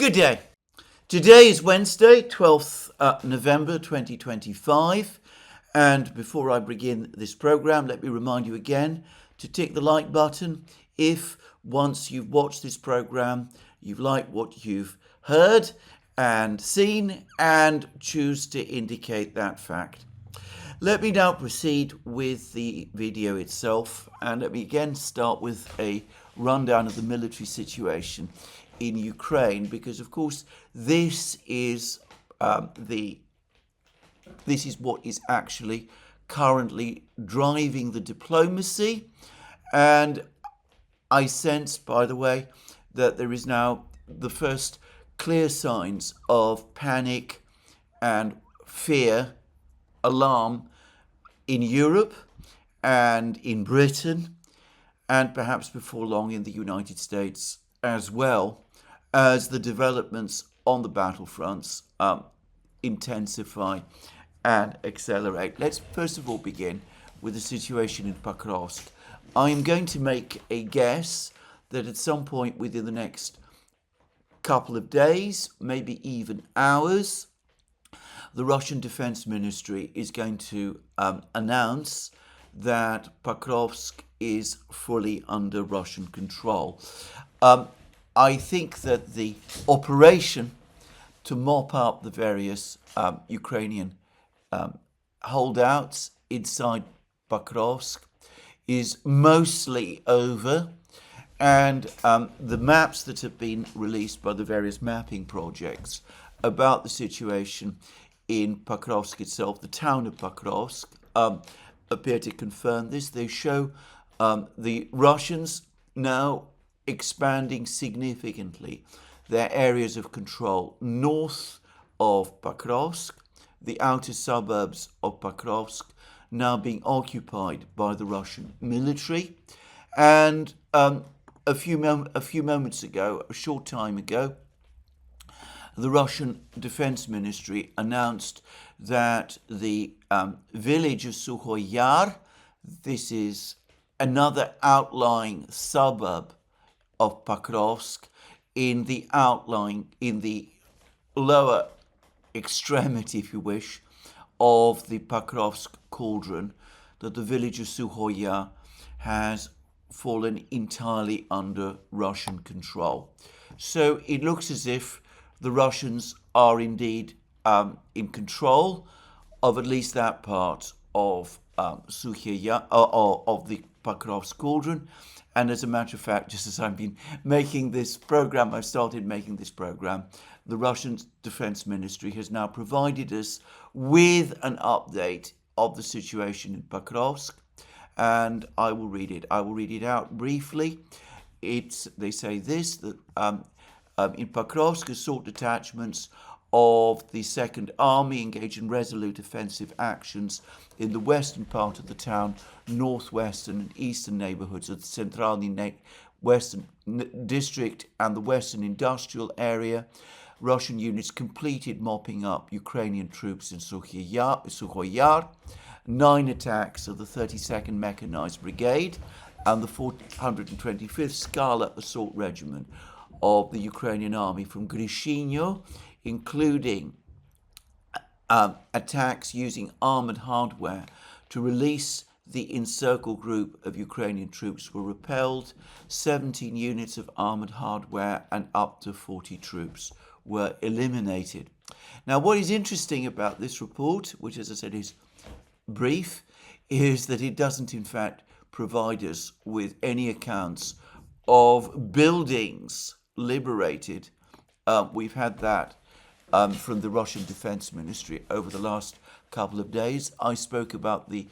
Good day. Today is Wednesday, 12th November 2025. And before I begin this program, let me remind you again to tick the like button if once you've watched this program, you've liked what you've heard and seen and choose to indicate that fact. Let me now proceed with the video itself, and let me again start with a rundown of the military situation in Ukraine, because of course this is what is actually currently driving the diplomacy. And I sense, by the way, that there is now the first clear signs of panic and fear, alarm in Europe and in Britain, and perhaps before long in the United States as well, as the developments on the battlefronts intensify and accelerate. Let's first of all begin with the situation in Pokrovsk. I am going to make a guess that at some point within the next couple of days, maybe even hours, the Russian Defense Ministry is going to announce that Pokrovsk is fully under Russian control. I think that the operation to mop up the various Ukrainian holdouts inside Pokrovsk is mostly over, and the maps that have been released by the various mapping projects about the situation in Pokrovsk itself, the town of Pokrovsk, appear to confirm this. They show the Russians now expanding significantly their areas of control north of Pokrovsk, the outer suburbs of Pokrovsk now being occupied by the Russian military. And a few moments ago, a short time ago, the Russian Defense Ministry announced that the village of Sukhoy Yar, this is another outlying suburb of Pokrovsk, in the lower extremity, if you wish, of the Pokrovsk cauldron, that the village of Sukhoy Yar has fallen entirely under Russian control. So it looks as if the Russians are indeed in control of at least that part of Sukhoy Yar, of the Pokrovsk cauldron. And as a matter of fact, just as I've been making this program, I've started making this program, the Russian Defense Ministry has now provided us with an update of the situation in Pokrovsk, and I will read it. I will read it out briefly. They say this, that in Pokrovsk, assault detachments of the Second Army engage in resolute offensive actions in the western part of the town, northwestern and eastern neighborhoods of the Centralny Western District and the Western Industrial Area. Russian units completed mopping up Ukrainian troops in Sukhoy Yar. 9 attacks of the 32nd Mechanized Brigade and the 425th Skala Assault Regiment of the Ukrainian Army from Grishino, including attacks using armored hardware to release the encircled group of Ukrainian troops, were repelled. 17 units of armored hardware and up to 40 troops were eliminated. Now, what is interesting about this report, which, as I said, is brief, is that it doesn't in fact provide us with any accounts of buildings liberated. We've had that from the Russian Defense Ministry over the last couple of days. I spoke about the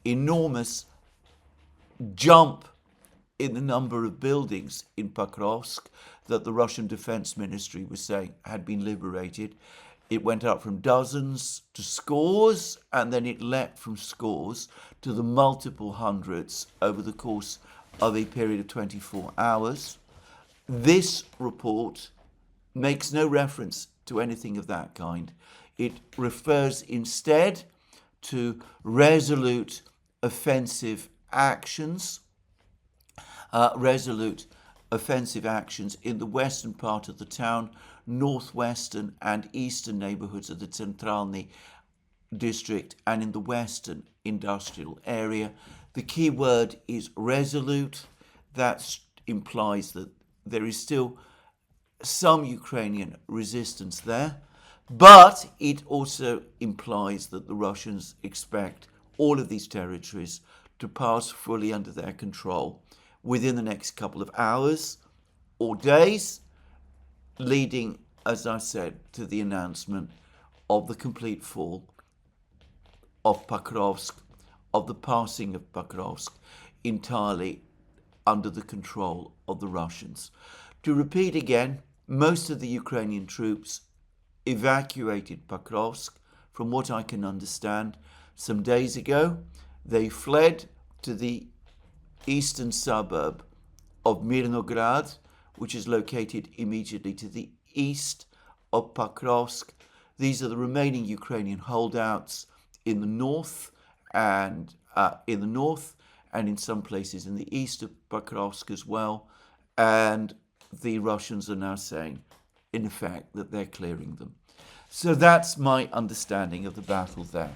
enormous jump in the number of buildings in Pokrovsk that the Russian Defense Ministry was saying had been liberated. It went up from dozens to scores, and then it leapt from scores to the multiple hundreds over the course of a period of 24 hours. This report makes no reference to anything of that kind. It refers instead to resolute offensive actions in the western part of the town, northwestern and eastern neighborhoods of the Centralny district and in the western industrial area. The key word is resolute. That implies that there is still some Ukrainian resistance there, but it also implies that the Russians expect all of these territories to pass fully under their control within the next couple of hours or days, leading, as I said, to the announcement of the complete fall of Pokrovsk, of the passing of Pokrovsk entirely under the control of the Russians. To repeat again, most of the Ukrainian troops evacuated Pokrovsk, from what I can understand, some days ago. They fled to the eastern suburb of Mirnograd, which is located immediately to the east of Pokrovsk. These are the remaining Ukrainian holdouts in the north and in some places in the east of Pokrovsk as well. And the Russians are now saying, in effect, that they're clearing them. So that's my understanding of the battle there.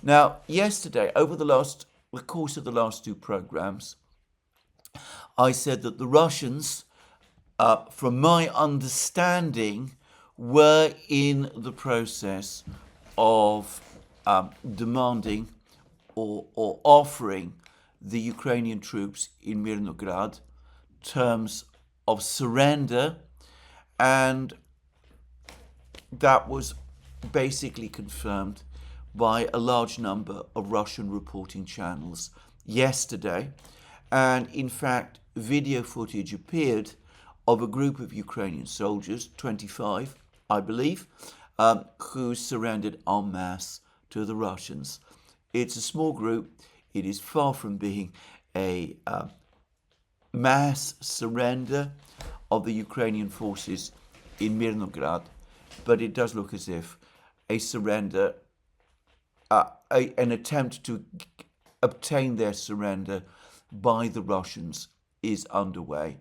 Now, yesterday, over the course of the last two programs, I said that the Russians, from my understanding, were in the process of demanding or offering the Ukrainian troops in Mirnograd terms of surrender, and that was basically confirmed by a large number of Russian reporting channels yesterday. And in fact, video footage appeared of a group of Ukrainian soldiers, 25, I believe, who surrendered en masse to the Russians. It's a small group. It is far from being a mass surrender of the Ukrainian forces in Mirnograd, but it does look as if a surrender, an attempt to obtain their surrender by the Russians is underway.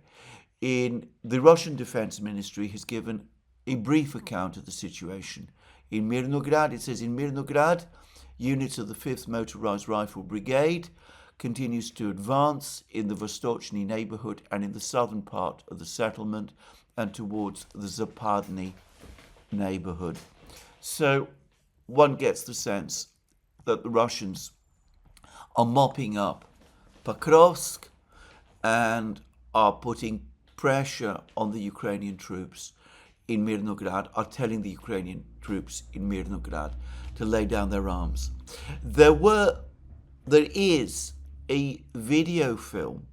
The Russian Defense Ministry has given a brief account of the situation. In Mirnograd, it says, in Mirnograd, units of the 5th Motorized Rifle Brigade continues to advance in the Vostochny neighborhood and in the southern part of the settlement and towards the Zaporozhye neighborhood. So one gets the sense that the Russians are mopping up Pokrovsk and are putting pressure on the Ukrainian troops in Mirnograd, are telling the Ukrainian troops in Mirnograd to lay down their arms. There is a video film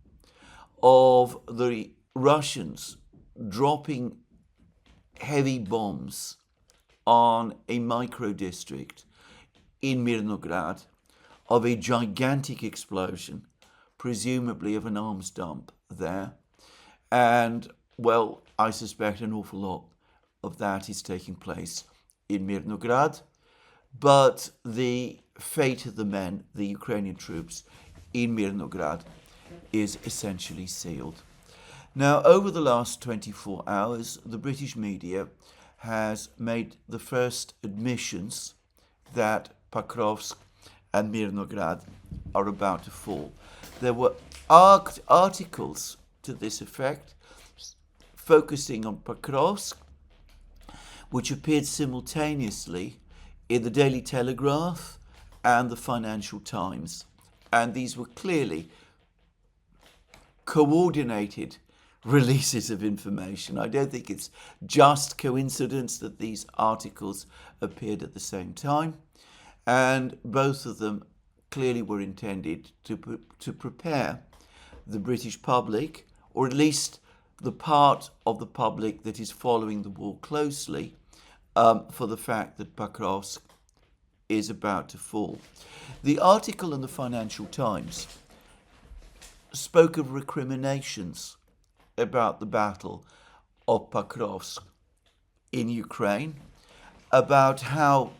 of the Russians dropping heavy bombs on a micro-district in Mirnograd, of a gigantic explosion, presumably of an arms dump there. And, well, I suspect an awful lot of that is taking place in Mirnograd. But the fate of the men, the Ukrainian troops in Mirnograd, is essentially sealed. Now, over the last 24 hours, the British media has made the first admissions that Pokrovsk and Mirnograd are about to fall. There were articles to this effect focusing on Pokrovsk, which appeared simultaneously in the Daily Telegraph and the Financial Times. And these were clearly coordinated releases of information. I don't think it's just coincidence that these articles appeared at the same time. And both of them clearly were intended to prepare the British public, or at least the part of the public that is following the war closely, for the fact that Pokrovsk is about to fall. The article in the Financial Times spoke of recriminations about the Battle of Pokrovsk in Ukraine, about how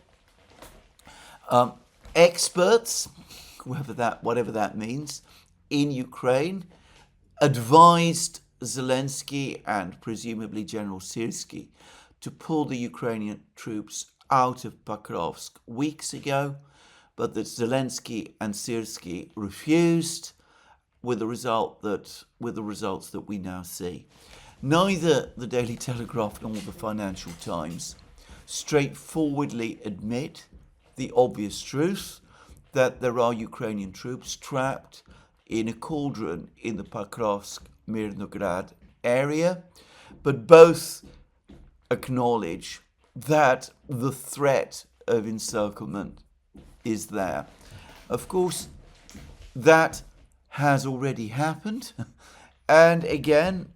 experts, whatever that means, in Ukraine advised Zelensky and presumably General Syrskyi to pull the Ukrainian troops out of Pokrovsk weeks ago, but that Zelensky and Syrskyi refused, with the results that we now see. Neither the Daily Telegraph nor the Financial Times straightforwardly admit the obvious truth that there are Ukrainian troops trapped in a cauldron in the Pokrovsk Mirnograd area, but both acknowledge that the threat of encirclement is there. Of course, that has already happened, and again,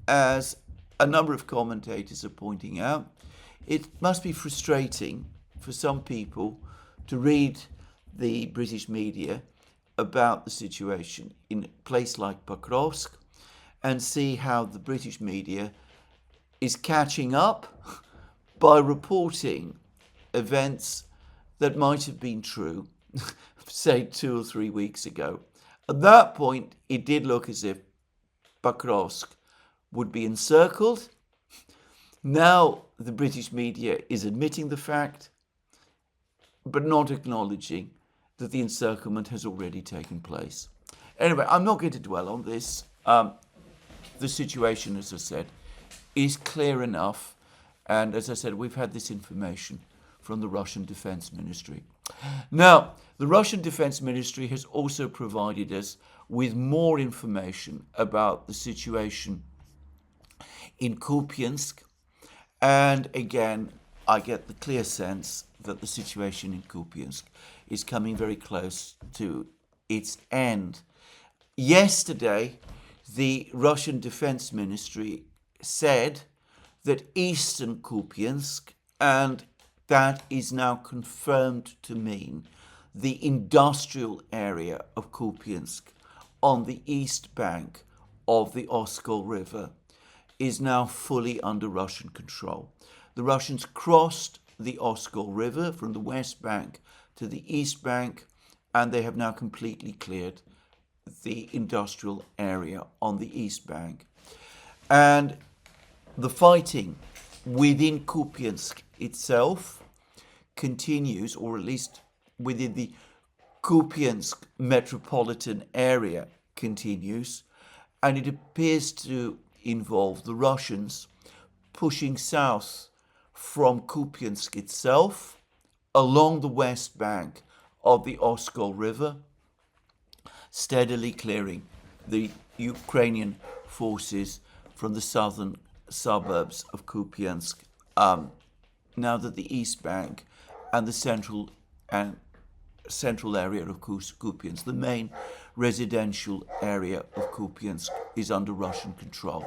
as a number of commentators are pointing out, it must be frustrating for some people to read the British media about the situation in a place like Pokrovsk and see how the British media is catching up by reporting events that might have been true, say 2 or 3 weeks ago. At that point, it did look as if Pokrovsk would be encircled. Now the British media is admitting the fact, but not acknowledging that the encirclement has already taken place. Anyway, I'm not going to dwell on this. The situation, as I said, is clear enough. And as I said, we've had this information from the Russian Defense Ministry. Now, the Russian Defense Ministry has also provided us with more information about the situation in Kupiansk. And again, I get the clear sense that the situation in Kupiansk is coming very close to its end. Yesterday, the Russian Defense Ministry said that eastern Kupiansk, and that is now confirmed to mean the industrial area of Kupiansk on the east bank of the Oskol River, is now fully under Russian control. The Russians crossed the Oskol River from the west bank to the east bank, and they have now completely cleared the industrial area on the east bank. And the fighting within Kupiansk itself continues, or at least within the Kupiansk metropolitan area continues, and it appears to involve the Russians pushing south from Kupiansk itself along the west bank of the Oskol River, steadily clearing the Ukrainian forces from the southern suburbs of Kupiansk, now that the east bank and the central area of Kupiansk, the main residential area of Kupiansk, is under Russian control.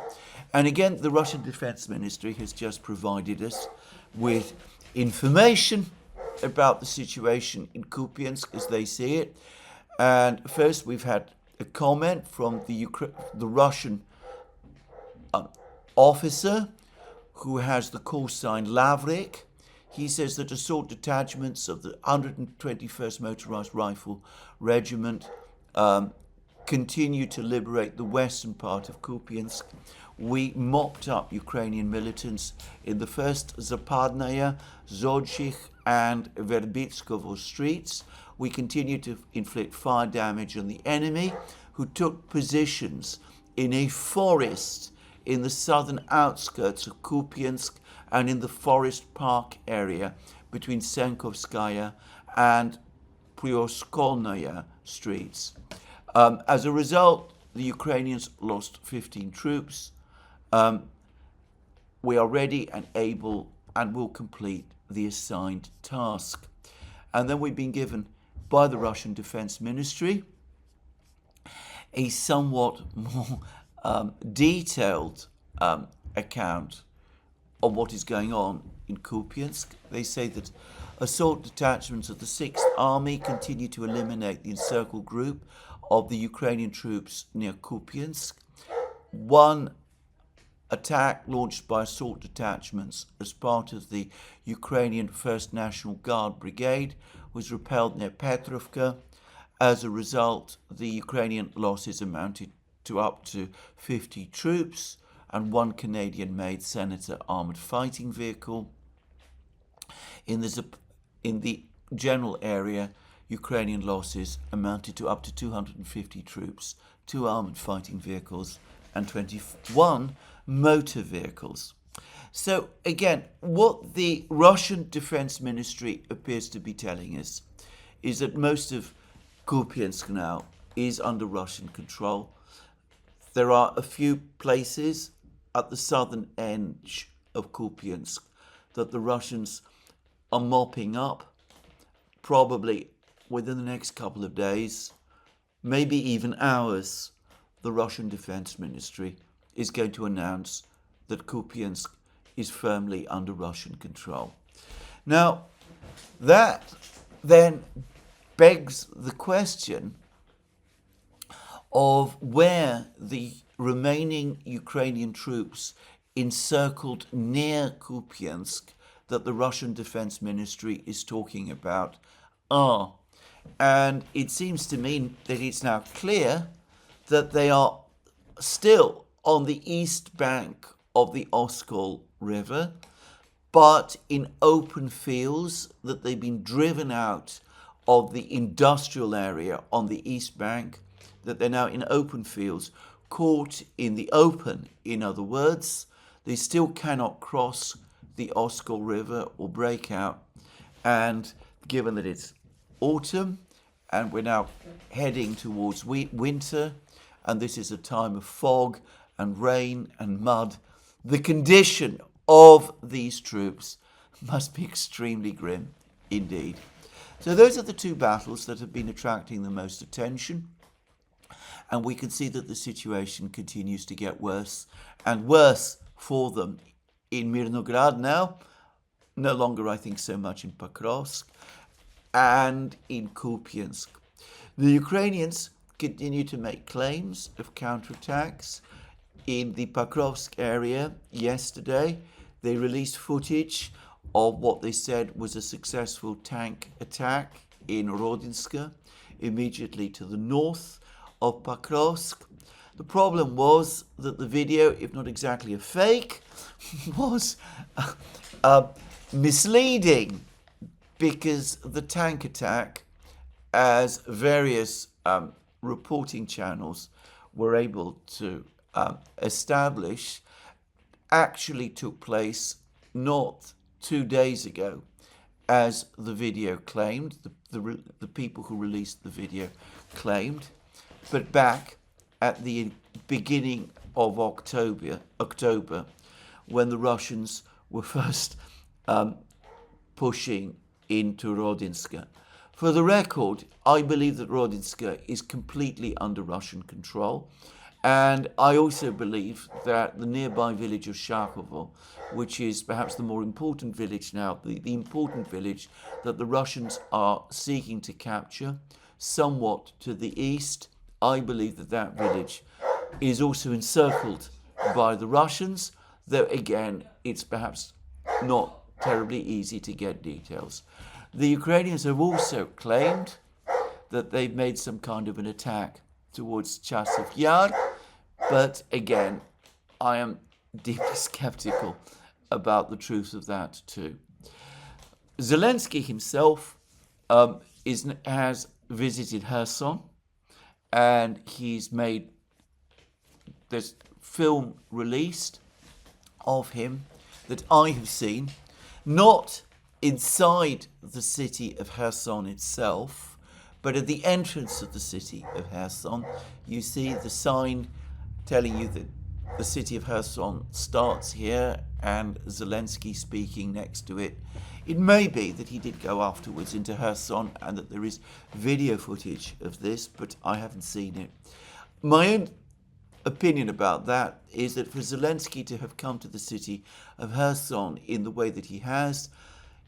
And again, the Russian Defense Ministry has just provided us with information about the situation in Kupiansk as they see it. And first, we've had a comment from the Russian officer who has the call sign Lavrov. He says that assault detachments of the 121st Motorized Rifle Regiment continue to liberate the western part of Kupiansk. We mopped up Ukrainian militants in the 1st Zaporozhye, Zaporozhye and Verbitskovo streets. We continue to inflict fire damage on the enemy, who took positions in a forest in the southern outskirts of Kupiansk and in the forest park area between Senkovskaya and Prioskolnaya streets. As a result, the Ukrainians lost 15 troops. We are ready and able and will complete the assigned task. And then we've been given by the Russian Defense Ministry a somewhat more detailed account of what is going on in Kupiansk. They say that assault detachments of the 6th Army continue to eliminate the encircled group of the Ukrainian troops near Kupiansk. One attack launched by assault detachments as part of the Ukrainian 1st National Guard Brigade was repelled near Petrovka. As a result, the Ukrainian losses amounted to up to 50 troops. and one Canadian-made Senator armoured fighting vehicle. In the general area, Ukrainian losses amounted to up to 250 troops, 2 armoured fighting vehicles, and 21 motor vehicles. So again, what the Russian Defense Ministry appears to be telling us is that most of Kupiansk now is under Russian control. There are a few places at the southern edge of Kupiansk that the Russians are mopping up, probably within the next couple of days, maybe even hours. The Russian Defense Ministry is going to announce that Kupiansk is firmly under Russian control. Now, that then begs the question of where the remaining Ukrainian troops encircled near Kupiansk that the Russian Defense Ministry is talking about are. And it seems to me that it's now clear that they are still on the east bank of the Oskol River, but in open fields, that they've been driven out of the industrial area on the east bank, that they're now in open fields, caught in the open. In other words, they still cannot cross the Oskol River or break out. And given that it's autumn and we're now heading towards winter, and this is a time of fog and rain and mud, the condition of these troops must be extremely grim indeed. So those are the two battles that have been attracting the most attention. And we can see that the situation continues to get worse and worse for them in Mirnograd now, no longer I think so much in Pokrovsk, and in Kupiansk. The Ukrainians continue to make claims of counterattacks. In the Pokrovsk area yesterday, they released footage of what they said was a successful tank attack in Rodinska, immediately to the north of Pokrovsk. The problem was that the video, if not exactly a fake, was misleading, because the tank attack, as various reporting channels were able to establish, actually took place not 2 days ago, as the video claimed, the people who released the video claimed, but back at the beginning of October, when the Russians were first pushing into Rodinska. For the record, I believe that Rodinska is completely under Russian control. And I also believe that the nearby village of Shakhovo, which is perhaps the more important village now, the important village that the Russians are seeking to capture, somewhat to the east, I believe that that village is also encircled by the Russians, though again, it's perhaps not terribly easy to get details. The Ukrainians have also claimed that they've made some kind of an attack towards Chasiv Yar, but again, I am deeply skeptical about the truth of that too. Zelensky himself has visited Kherson, and he's made this film released of him that I have seen, not inside the city of Kherson itself, but at the entrance of the city of Kherson. You see the sign telling you that the city of Kherson starts here, and Zelensky speaking next to it. It may be that he did go afterwards into Kherson and that there is video footage of this, but I haven't seen it. My own opinion about that is that for Zelensky to have come to the city of Kherson in the way that he has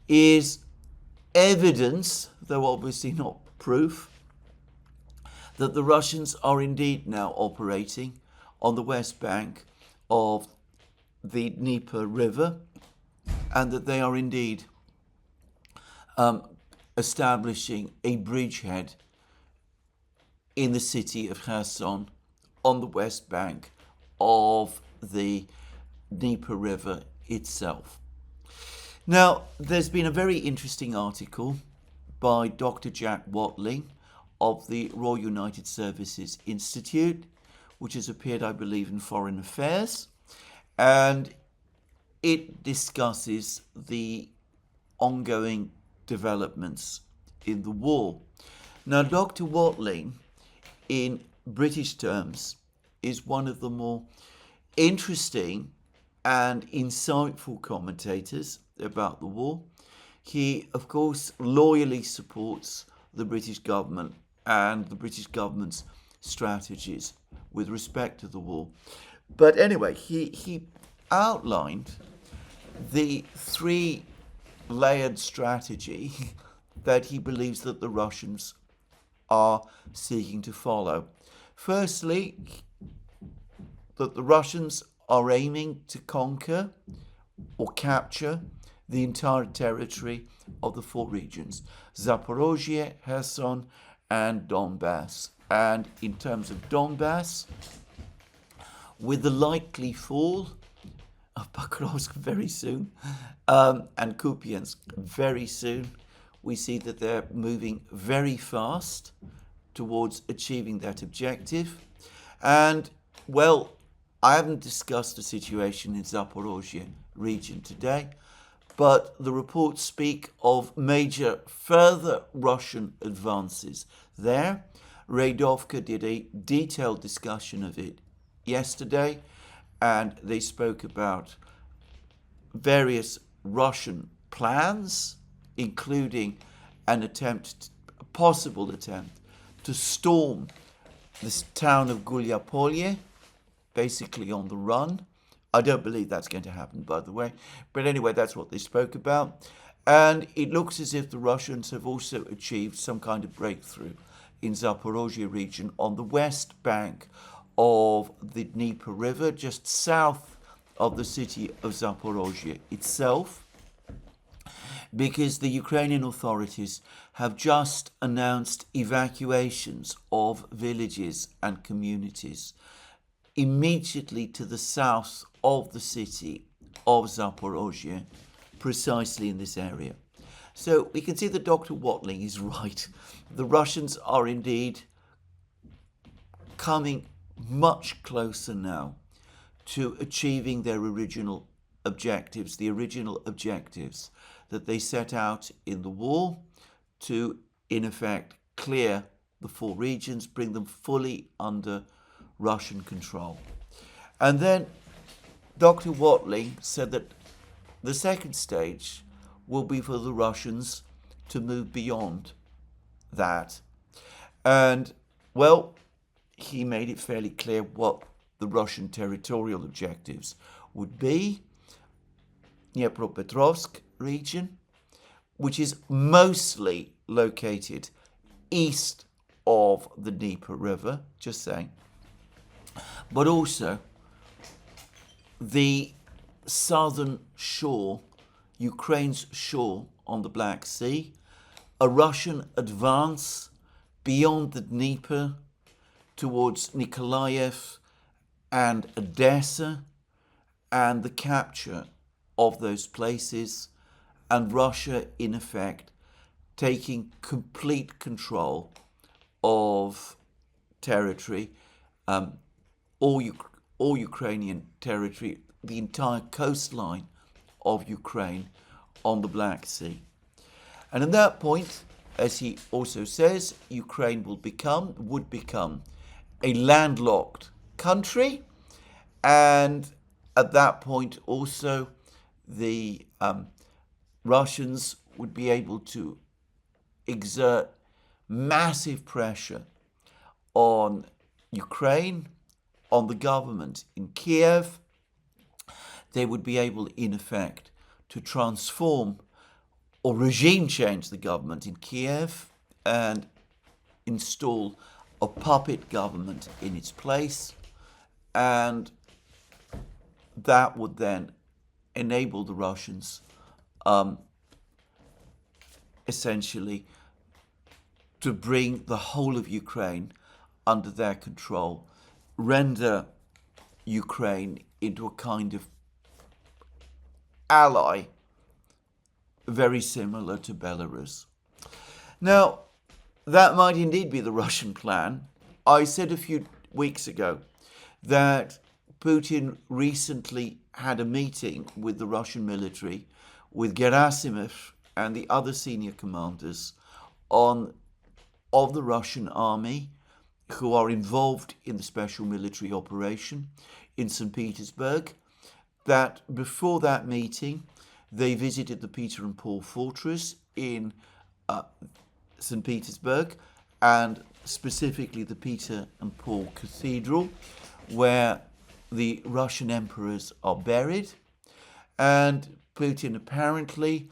is evidence, though obviously not proof, that the Russians are indeed now operating on the west bank of the Dnieper River, and that they are indeed establishing a bridgehead in the city of Kherson on the west bank of the Dnieper River itself. Now, there's been a very interesting article by Dr. Jack Watling of the Royal United Services Institute, which has appeared, I believe, in Foreign Affairs, and it discusses the ongoing developments in the war. Now, Dr. Watling, in British terms, is one of the more interesting and insightful commentators about the war. He, of course, loyally supports the British government and the British government's strategies with respect to the war. But anyway, he outlined the three-layered strategy that he believes that the Russians are seeking to follow. Firstly, that the Russians are aiming to conquer or capture the entire territory of the four regions, Zaporozhye, Kherson, and Donbass. And in terms of Donbass, with the likely fall of Pokrovsk very soon, and Kupiansk very soon, we see that they're moving very fast towards achieving that objective. And, well, I haven't discussed the situation in Zaporozhye region today, but the reports speak of major further Russian advances there. Radovka did a detailed discussion of it yesterday, and they spoke about various Russian plans, including a possible attempt to storm this town of Gulyapolye, basically on the run. I don't believe that's going to happen, by the way. But anyway, that's what they spoke about. And it looks as if the Russians have also achieved some kind of breakthrough in Zaporozhye region on the west bank of the Dnieper River, just south of the city of Zaporozhye itself, because the Ukrainian authorities have just announced evacuations of villages and communities immediately to the south of the city of Zaporozhye, precisely in this area. So we can see that Dr. Watling is right. The Russians are indeed coming much closer now to achieving their original objectives, the original objectives that they set out in the war to, in effect, clear the four regions, bring them fully under Russian control. And then Dr. Watling said that the second stage will be for the Russians to move beyond that. And, well, he made it fairly clear what the Russian territorial objectives would be. Dnipropetrovsk region, which is mostly located east of the Dnieper River, just saying, but also the southern shore, Ukraine's shore on the Black Sea, a Russian advance beyond the Dnieper towards Nikolaev and Odessa, and the capture of those places, and Russia, in effect, taking complete control of territory, all Ukrainian territory, the entire coastline of Ukraine on the Black Sea. And at that point, as he also says, Ukraine would become a landlocked country, and at that point also the Russians would be able to exert massive pressure on Ukraine, on the government in Kiev. They would be able, in effect, to transform or regime change the government in Kiev and install a puppet government in its place, and that would then enable the Russians essentially to bring the whole of Ukraine under their control, render Ukraine into a kind of ally very similar to Belarus. Now, that might indeed be the Russian plan. I said a few weeks ago that Putin recently had a meeting with the Russian military, with Gerasimov and the other senior commanders of the Russian army who are involved in the special military operation in St. Petersburg, that before that meeting, they visited the Peter and Paul fortress in St. Petersburg, and specifically the Peter and Paul Cathedral, where the Russian emperors are buried. And Putin apparently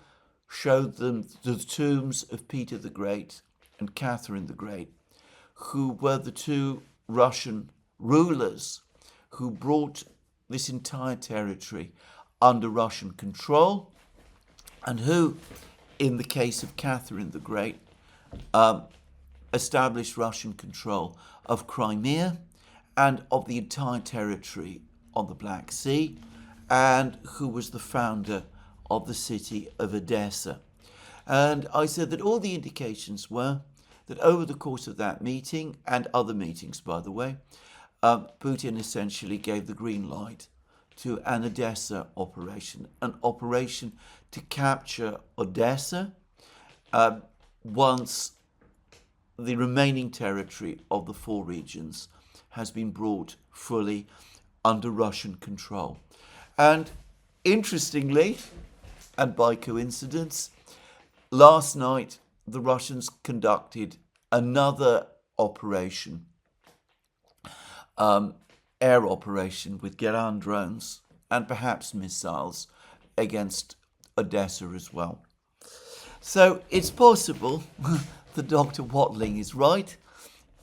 showed them the tombs of Peter the Great and Catherine the Great, who were the two Russian rulers who brought this entire territory under Russian control, and who, in the case of Catherine the Great, established Russian control of Crimea and of the entire territory on the Black Sea, and who was the founder of the city of Odessa. And I said that all the indications were that over the course of that meeting, and other meetings, by the way, Putin essentially gave the green light to an Odessa operation, an operation to capture Odessa once the remaining territory of the four regions has been brought fully under Russian control. And interestingly, and by coincidence, last night the Russians conducted another operation, air operation with Geran drones and perhaps missiles against Odessa as well. So it's possible that Dr. Watling is right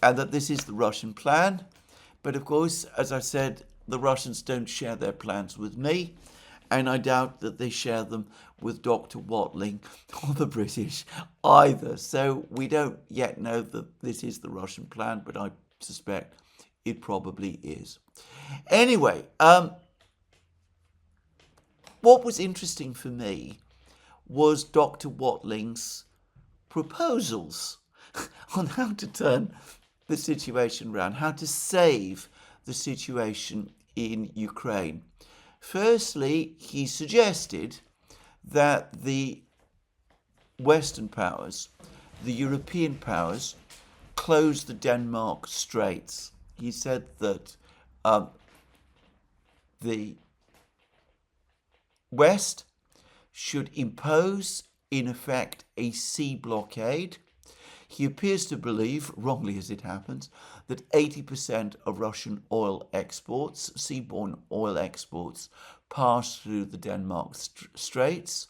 and that this is the Russian plan. But of course, as I said, the Russians don't share their plans with me, and I doubt that they share them with Dr. Watling or the British either. So we don't yet know that this is the Russian plan, but I suspect it probably is. Anyway, what was interesting for me was Dr. Watling's proposals on how to turn the situation around, how to save the situation in Ukraine. Firstly, he suggested that the Western powers, the European powers, close the Denmark Straits. He said that the West should impose, in effect, a sea blockade. He appears to believe, wrongly as it happens, that 80% of Russian oil exports, seaborne oil exports, pass through the Denmark Straits.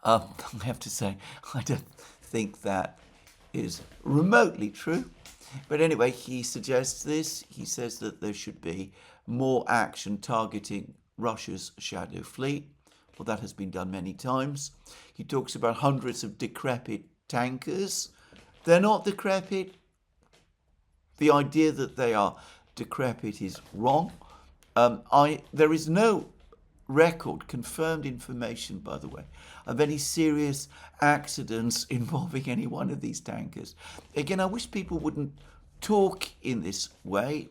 I have to say, I don't think that is remotely true. But anyway, he suggests this. He says that there should be more action targeting Russia's shadow fleet. Well, that has been done many times. He talks about hundreds of decrepit tankers. They're not decrepit. The idea that they are decrepit is wrong. There is no record, confirmed information, by the way, of any serious accidents involving any one of these tankers. Again, I wish people wouldn't talk in this way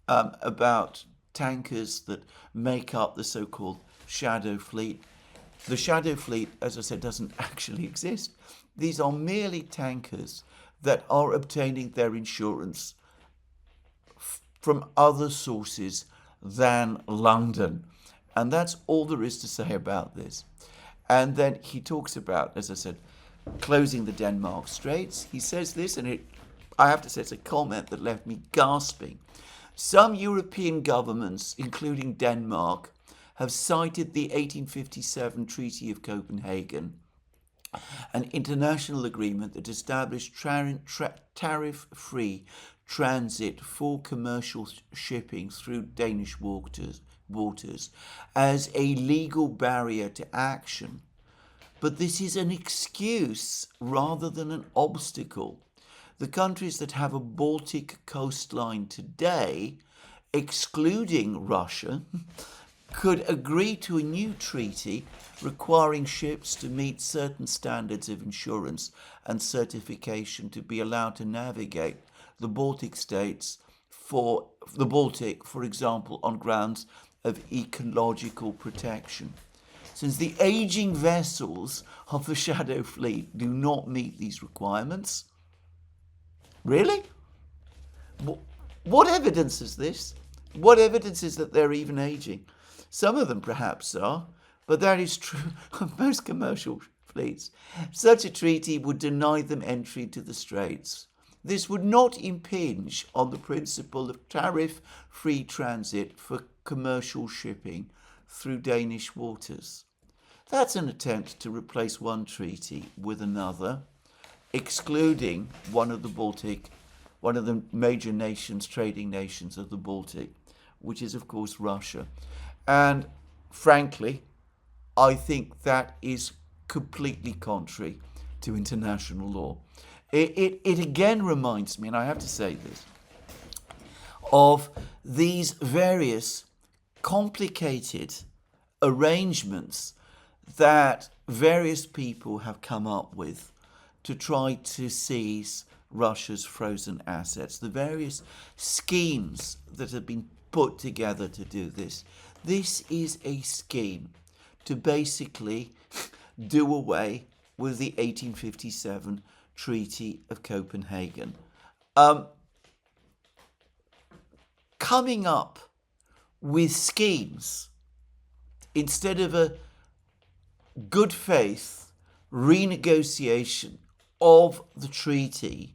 about tankers that make up the so-called shadow fleet. The shadow fleet, as I said, doesn't actually exist. These are merely tankers that are obtaining their insurance from other sources than London. And that's all there is to say about this. And then he talks about, as I said, closing the Denmark Straits. He says this, and I have to say it's a comment that left me gasping. Some European governments, including Denmark, have cited the 1857 Treaty of Copenhagen, an international agreement that established tariff-free transit for commercial shipping through Danish waters as a legal barrier to action. But this is an excuse rather than an obstacle. The countries that have a Baltic coastline today excluding Russia, could agree to a new treaty requiring ships to meet certain standards of insurance and certification to be allowed to navigate the Baltic states for the Baltic, for example, on grounds of ecological protection. Since the aging vessels of the Shadow Fleet do not meet these requirements. Really? What evidence is this? What evidence is that they're even aging? Some of them perhaps are, but that is true of most commercial fleets. Such a treaty would deny them entry to the Straits. This would not impinge on the principle of tariff-free transit for commercial shipping through Danish waters. That's an attempt to replace one treaty with another, excluding one of the major nations, trading nations of the Baltic, which is, of course, Russia. And frankly, I think that is completely contrary to international law. It again reminds me, and I have to say this, of these various complicated arrangements that various people have come up with to try to seize Russia's frozen assets, the various schemes that have been put together to do this. This is a scheme to basically do away with the 1857 Treaty of Copenhagen. Coming up with schemes instead of a good faith renegotiation of the treaty,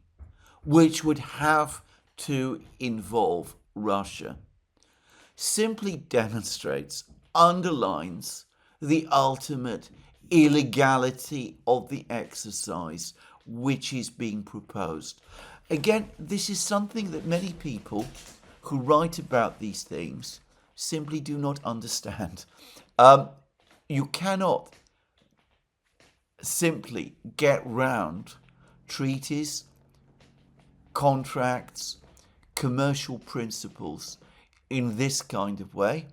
which would have to involve Russia, simply demonstrates, underlines the ultimate illegality of the exercise which is being proposed. Again, this is something that many people who write about these things simply do not understand. You cannot simply get round treaties, contracts, commercial principles in this kind of way.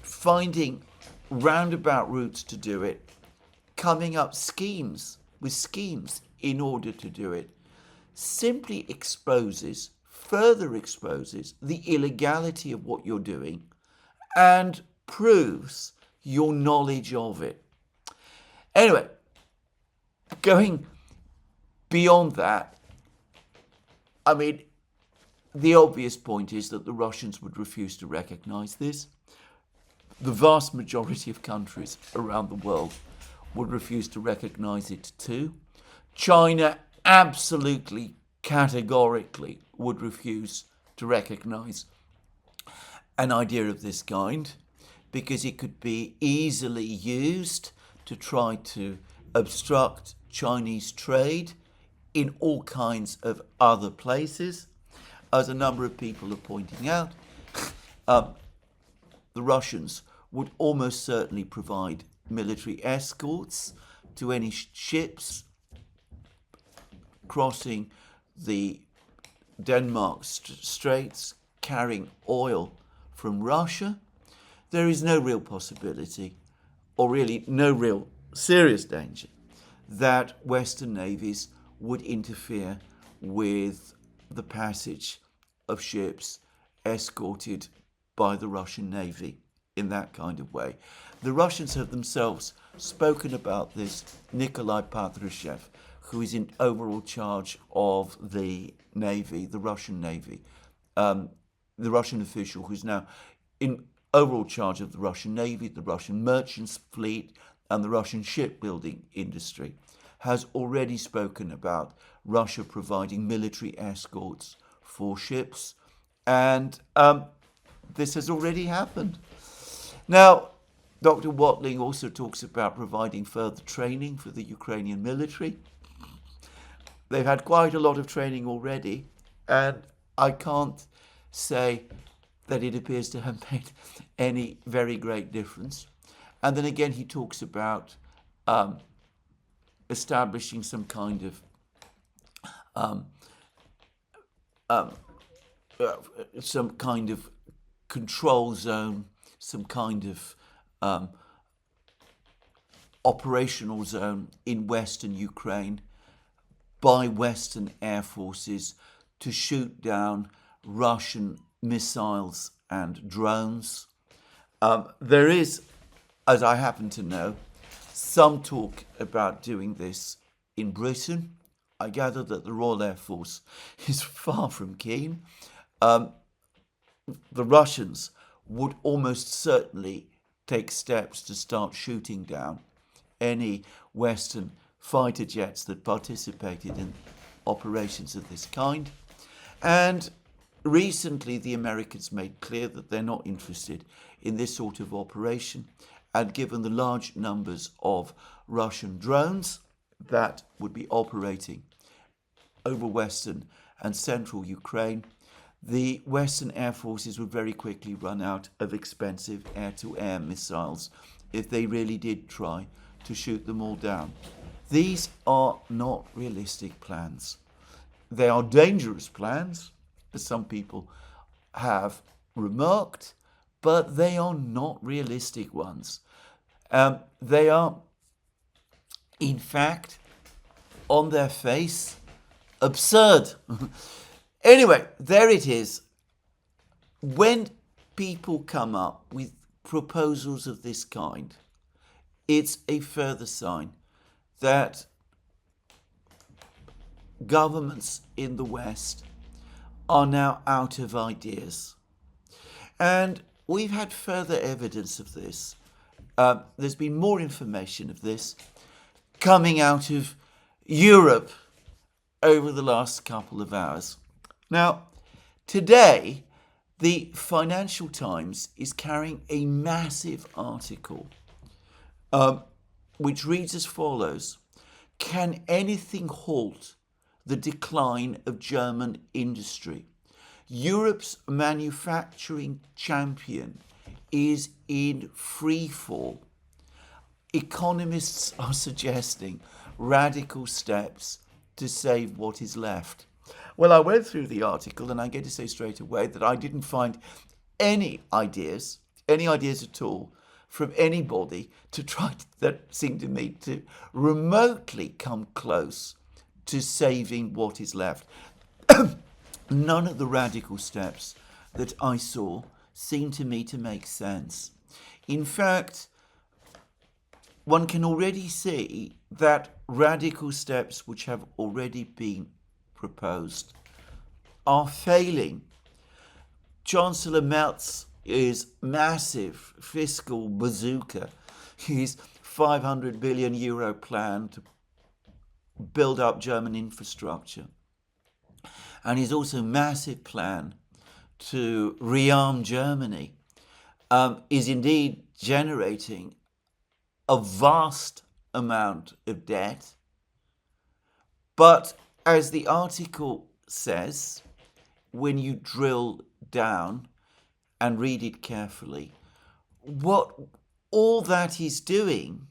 Finding roundabout routes to do it, coming up with schemes in order to do it, simply further exposes the illegality of what you're doing and proves your knowledge of it. Anyway, going beyond that, I mean, the obvious point is that the Russians would refuse to recognize this. The vast majority of countries around the world would refuse to recognize it too. China absolutely, categorically would refuse to recognize an idea of this kind because it could be easily used to try to obstruct Chinese trade in all kinds of other places. As a number of people are pointing out, the Russians would almost certainly provide military escorts to any ships crossing the Denmark Straits carrying oil from Russia. There is no real possibility, or really no real serious danger, that Western navies would interfere with the passage of ships escorted by the Russian Navy in that kind of way. The Russians have themselves spoken about this. Nikolai Patrushev, who is in overall charge of the Navy, the Russian Navy, the Russian official who's now in overall charge of the Russian Navy, the Russian merchant fleet, and the Russian shipbuilding industry, has already spoken about Russia providing military escorts for ships, and this has already happened. Now, Dr. Watling also talks about providing further training for the Ukrainian military. They've had quite a lot of training already, and I can't say that it appears to have made any very great difference. And then again, he talks about establishing some kind of some kind of control zone, some kind of operational zone in Western Ukraine by Western air forces to shoot down Russian missiles and drones. There is, as I happen to know, some talk about doing this in Britain. I gather that the Royal Air Force is far from keen. The Russians would almost certainly take steps to start shooting down any Western fighter jets that participated in operations of this kind. And recently the Americans made clear that they're not interested in this sort of operation. And given the large numbers of Russian drones that would be operating over Western and central Ukraine, the Western air forces would very quickly run out of expensive air-to-air missiles if they really did try to shoot them all down. These are not realistic plans. They are dangerous plans, as some people have remarked, but they are not realistic ones. They are, in fact, on their face, absurd. Anyway, there it is. When people come up with proposals of this kind, it's a further sign that governments in the West are now out of ideas. And we've had further evidence of this. There's been more information of this coming out of Europe over the last couple of hours. Now, today, the Financial Times is carrying a massive article which reads as follows: Can anything halt the decline of German industry? Europe's manufacturing champion is in free fall. Economists are suggesting radical steps to save what is left. Well, I went through the article and I get to say straight away that I didn't find any ideas at all from anybody to try that seemed to me to remotely come close to saving what is left. None of the radical steps that I saw seemed to me to make sense. In fact, one can already see that radical steps which have already been proposed are failing. Chancellor Merz's massive fiscal bazooka, his 500 billion euro plan to build up German infrastructure, and his also massive plan to rearm Germany, is indeed generating a vast amount of debt. But as the article says, when you drill down and read it carefully, what all that debt is doing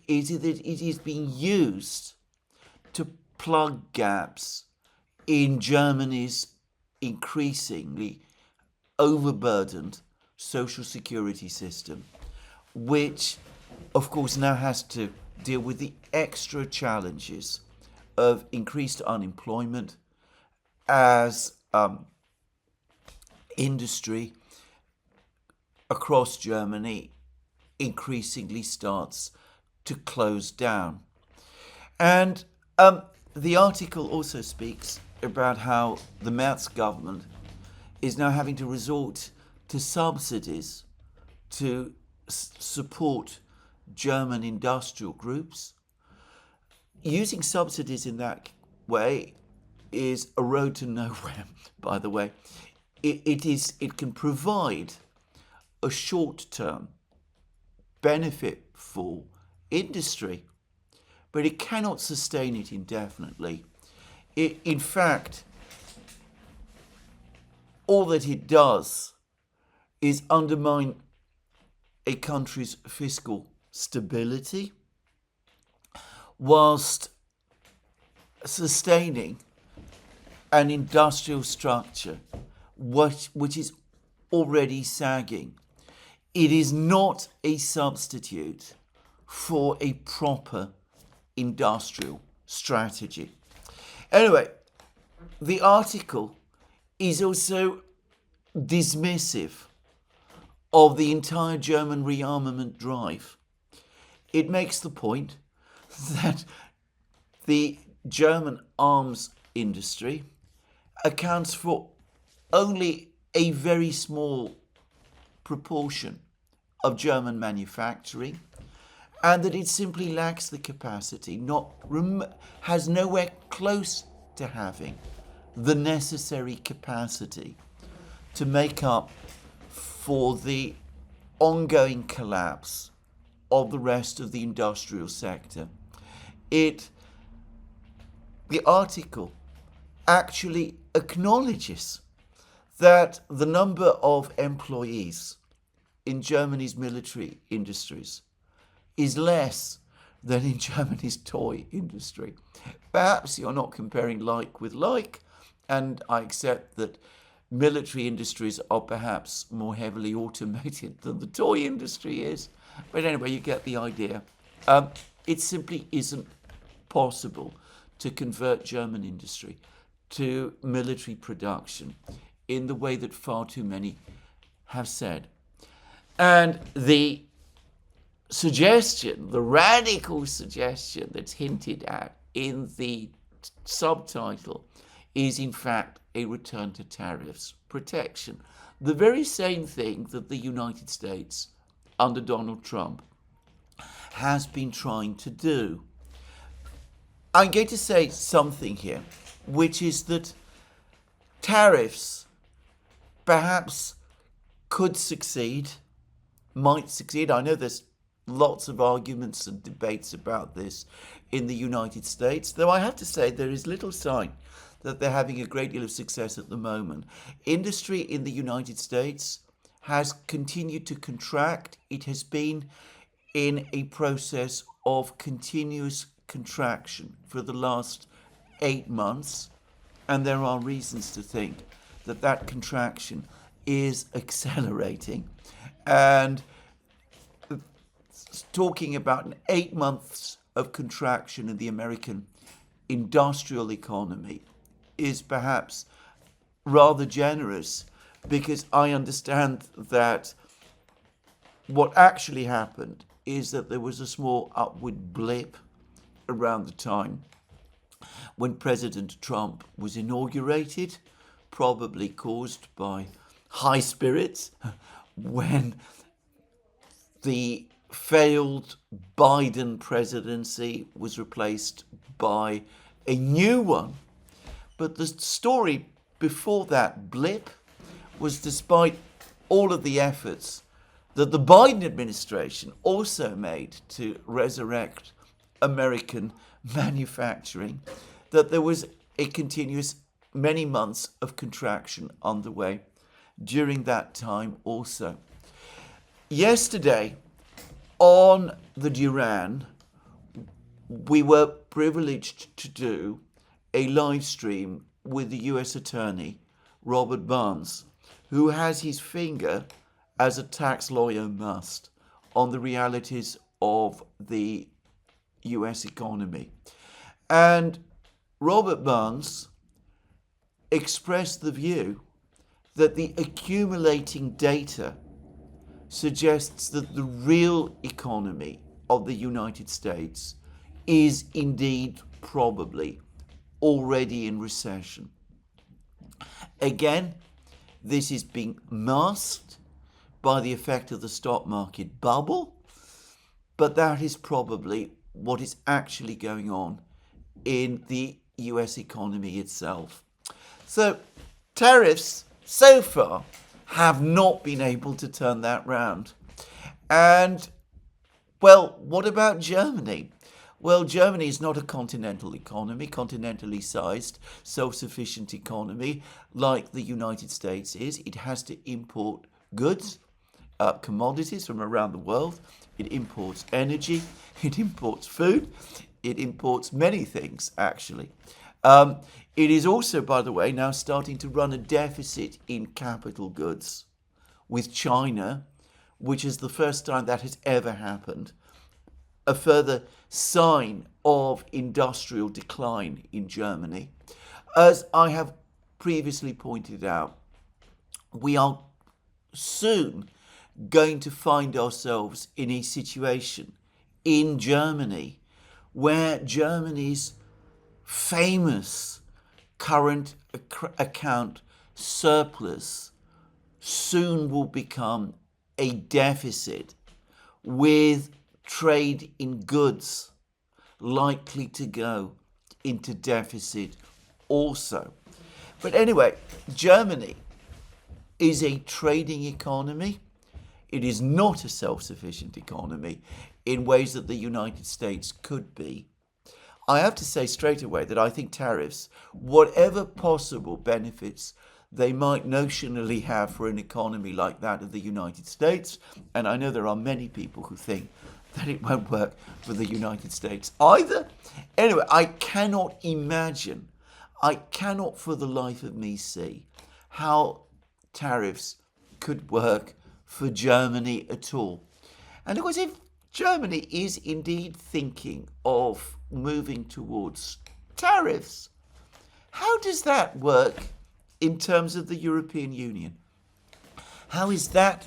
is that it is being used to plug gaps in Germany's increasingly overburdened social security system, which of course now has to deal with the extra challenges of increased unemployment as industry across Germany increasingly starts to close down. And the article also speaks about how the Merz government is now having to resort to subsidies to support German industrial groups. Using subsidies in that way is a road to nowhere, by the way. It can provide a short-term benefit for industry, but it cannot sustain it indefinitely. In fact, all that it does is undermine a country's fiscal stability, whilst sustaining an industrial structure which is already sagging. It is not a substitute for a proper industrial strategy. Anyway, the article is also dismissive of the entire German rearmament drive. It makes the point that the German arms industry accounts for only a very small proportion of German manufacturing, and that it simply lacks the capacity, has nowhere close to having the necessary capacity to make up for the ongoing collapse of the rest of the industrial sector. The article actually acknowledges that the number of employees in Germany's military industries is less than in Germany's toy industry. Perhaps you're not comparing like with like, and I accept that military industries are perhaps more heavily automated than the toy industry is. But anyway, you get the idea. It simply isn't possible to convert German industry to military production in the way that far too many have said. And the suggestion, the radical suggestion that's hinted at in the subtitle is in fact a return to tariffs protection. The very same thing that the United States under Donald Trump has been trying to do. I'm going to say something here, which is that tariffs perhaps could succeed, might succeed. I know there's lots of arguments and debates about this in the United States, though I have to say there is little sign that they're having a great deal of success at the moment. Industry in the United States has continued to contract. It has been in a process of continuous contraction for the last 8 months, and there are reasons to think that that contraction is accelerating. And talking about 8 months of contraction in the American industrial economy is perhaps rather generous, because I understand that what actually happened is that there was a small upward blip around the time when President Trump was inaugurated, probably caused by high spirits, when the failed Biden presidency was replaced by a new one. But the story before that blip was, despite all of the efforts that the Biden administration also made to resurrect American manufacturing, that there was a continuous many months of contraction underway during that time also. Yesterday, on the Duran, we were privileged to do a live stream with the US Attorney, Robert Barnes, who has his finger, as a tax lawyer must, on the realities of the US economy. And Robert Barnes expressed the view that the accumulating data suggests that the real economy of the United States is indeed probably already in recession. Again, this is being masked by the effect of the stock market bubble, but that is probably what is actually going on in the US economy itself. So tariffs so far have not been able to turn that round. And, well, what about Germany? Well, Germany is not a continental economy, continentally sized, self-sufficient economy like the United States is. It has to import goods, commodities from around the world. It imports energy. It imports food. It imports many things, actually. It is also, by the way, now starting to run a deficit in capital goods with China, which is the first time that has ever happened. A further sign of industrial decline in Germany. As I have previously pointed out, we are soon going to find ourselves in a situation in Germany where Germany's famous current account surplus soon will become a deficit, with trade in goods likely to go into deficit also. But anyway, Germany is a trading economy. It is not a self-sufficient economy in ways that the United States could be. I have to say straight away that I think tariffs, whatever possible benefits they might notionally have for an economy like that of the United States, and I know there are many people who think that it won't work for the United States either. Anyway, I cannot imagine, I cannot for the life of me see how tariffs could work for Germany at all. And of course, if Germany is indeed thinking of moving towards tariffs, how does that work in terms of the European Union? How is that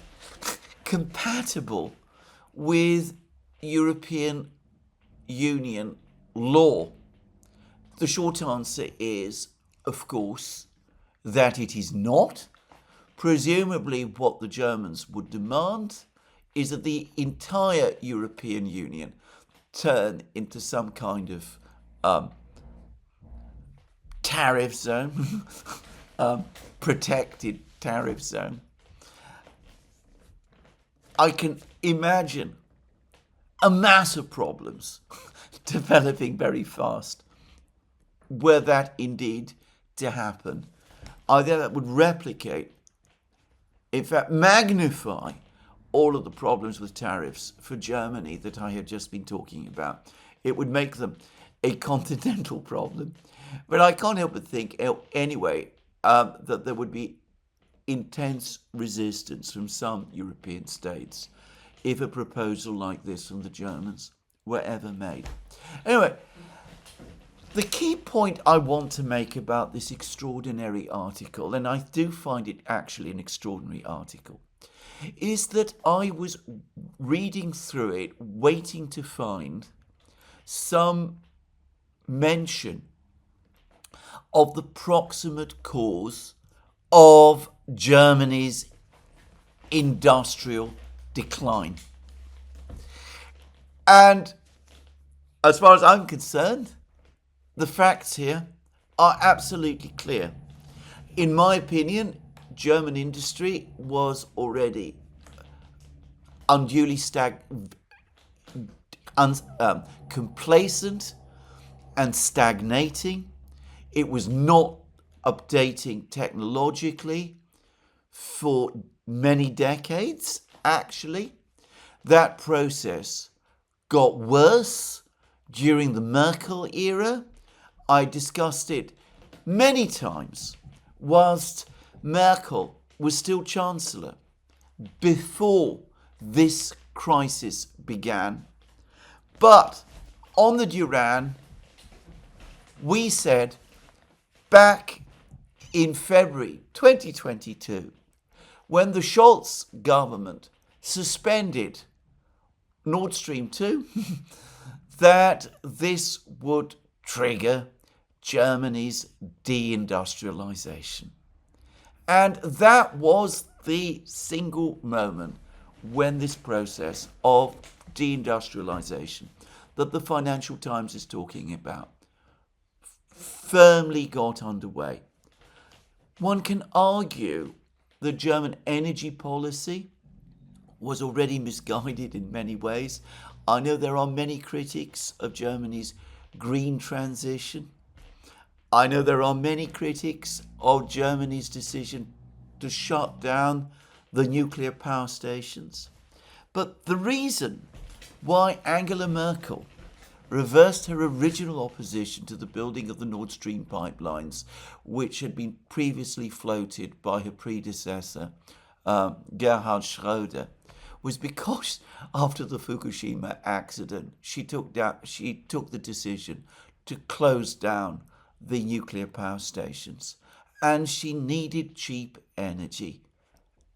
compatible with European Union law? The short answer is, of course, that it is not. Presumably what the Germans would demand is that the entire European Union turn into some kind of tariff zone, protected tariff zone. I can imagine a mass of problems developing very fast were that indeed to happen. Either that would replicate, in fact magnify, all of the problems with tariffs for Germany that I have just been talking about. It would make them a continental problem. But I can't help but think, anyway, that there would be intense resistance from some European states if a proposal like this from the Germans were ever made. Anyway, the key point I want to make about this extraordinary article, and I do find it actually an extraordinary article, is that I was reading through it, waiting to find some mention of the proximate cause of Germany's industrial decline. And as far as I'm concerned, the facts here are absolutely clear. In my opinion, German industry was already unduly complacent and stagnating. It was not updating technologically for many decades, actually. That process got worse during the Merkel era. I discussed it many times whilst Merkel was still Chancellor, before this crisis began. But on the Duran, we said back in February 2022, when the Scholz government suspended Nord Stream 2, that this would trigger Germany's deindustrialization. And that was the single moment when this process of deindustrialization that the Financial Times is talking about firmly got underway. One can argue the German energy policy was already misguided in many ways. I know there are many critics of Germany's green transition. I know there are many critics of Germany's decision to shut down the nuclear power stations. But the reason why Angela Merkel reversed her original opposition to the building of the Nord Stream pipelines, which had been previously floated by her predecessor, Gerhard Schröder, was because after the Fukushima accident, she took the decision to close down the nuclear power stations, and she needed cheap energy,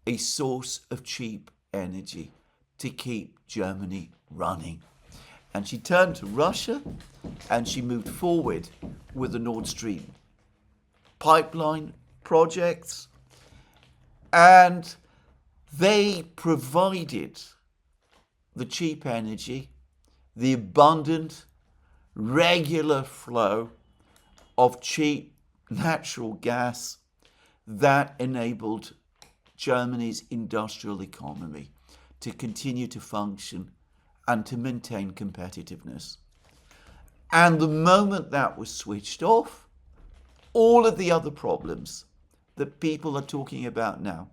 a source of cheap energy to keep Germany running. And she turned to Russia and she moved forward with the Nord Stream pipeline projects, and they provided the cheap energy, the abundant, regular flow of cheap natural gas that enabled Germany's industrial economy to continue to function and to maintain competitiveness. And the moment that was switched off, all of the other problems that people are talking about now,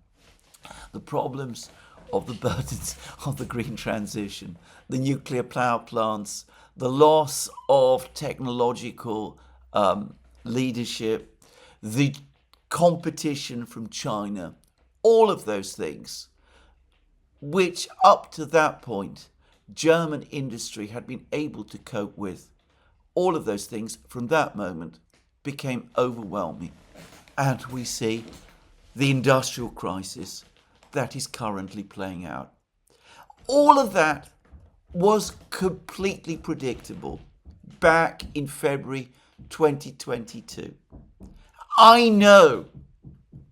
the problems of the burdens of the green transition, the nuclear power plants, the loss of technological leadership, the competition from China, all of those things, which up to that point, German industry had been able to cope with, all of those things from that moment became overwhelming. And we see the industrial crisis that is currently playing out. All of that was completely predictable back in February 2022. I know,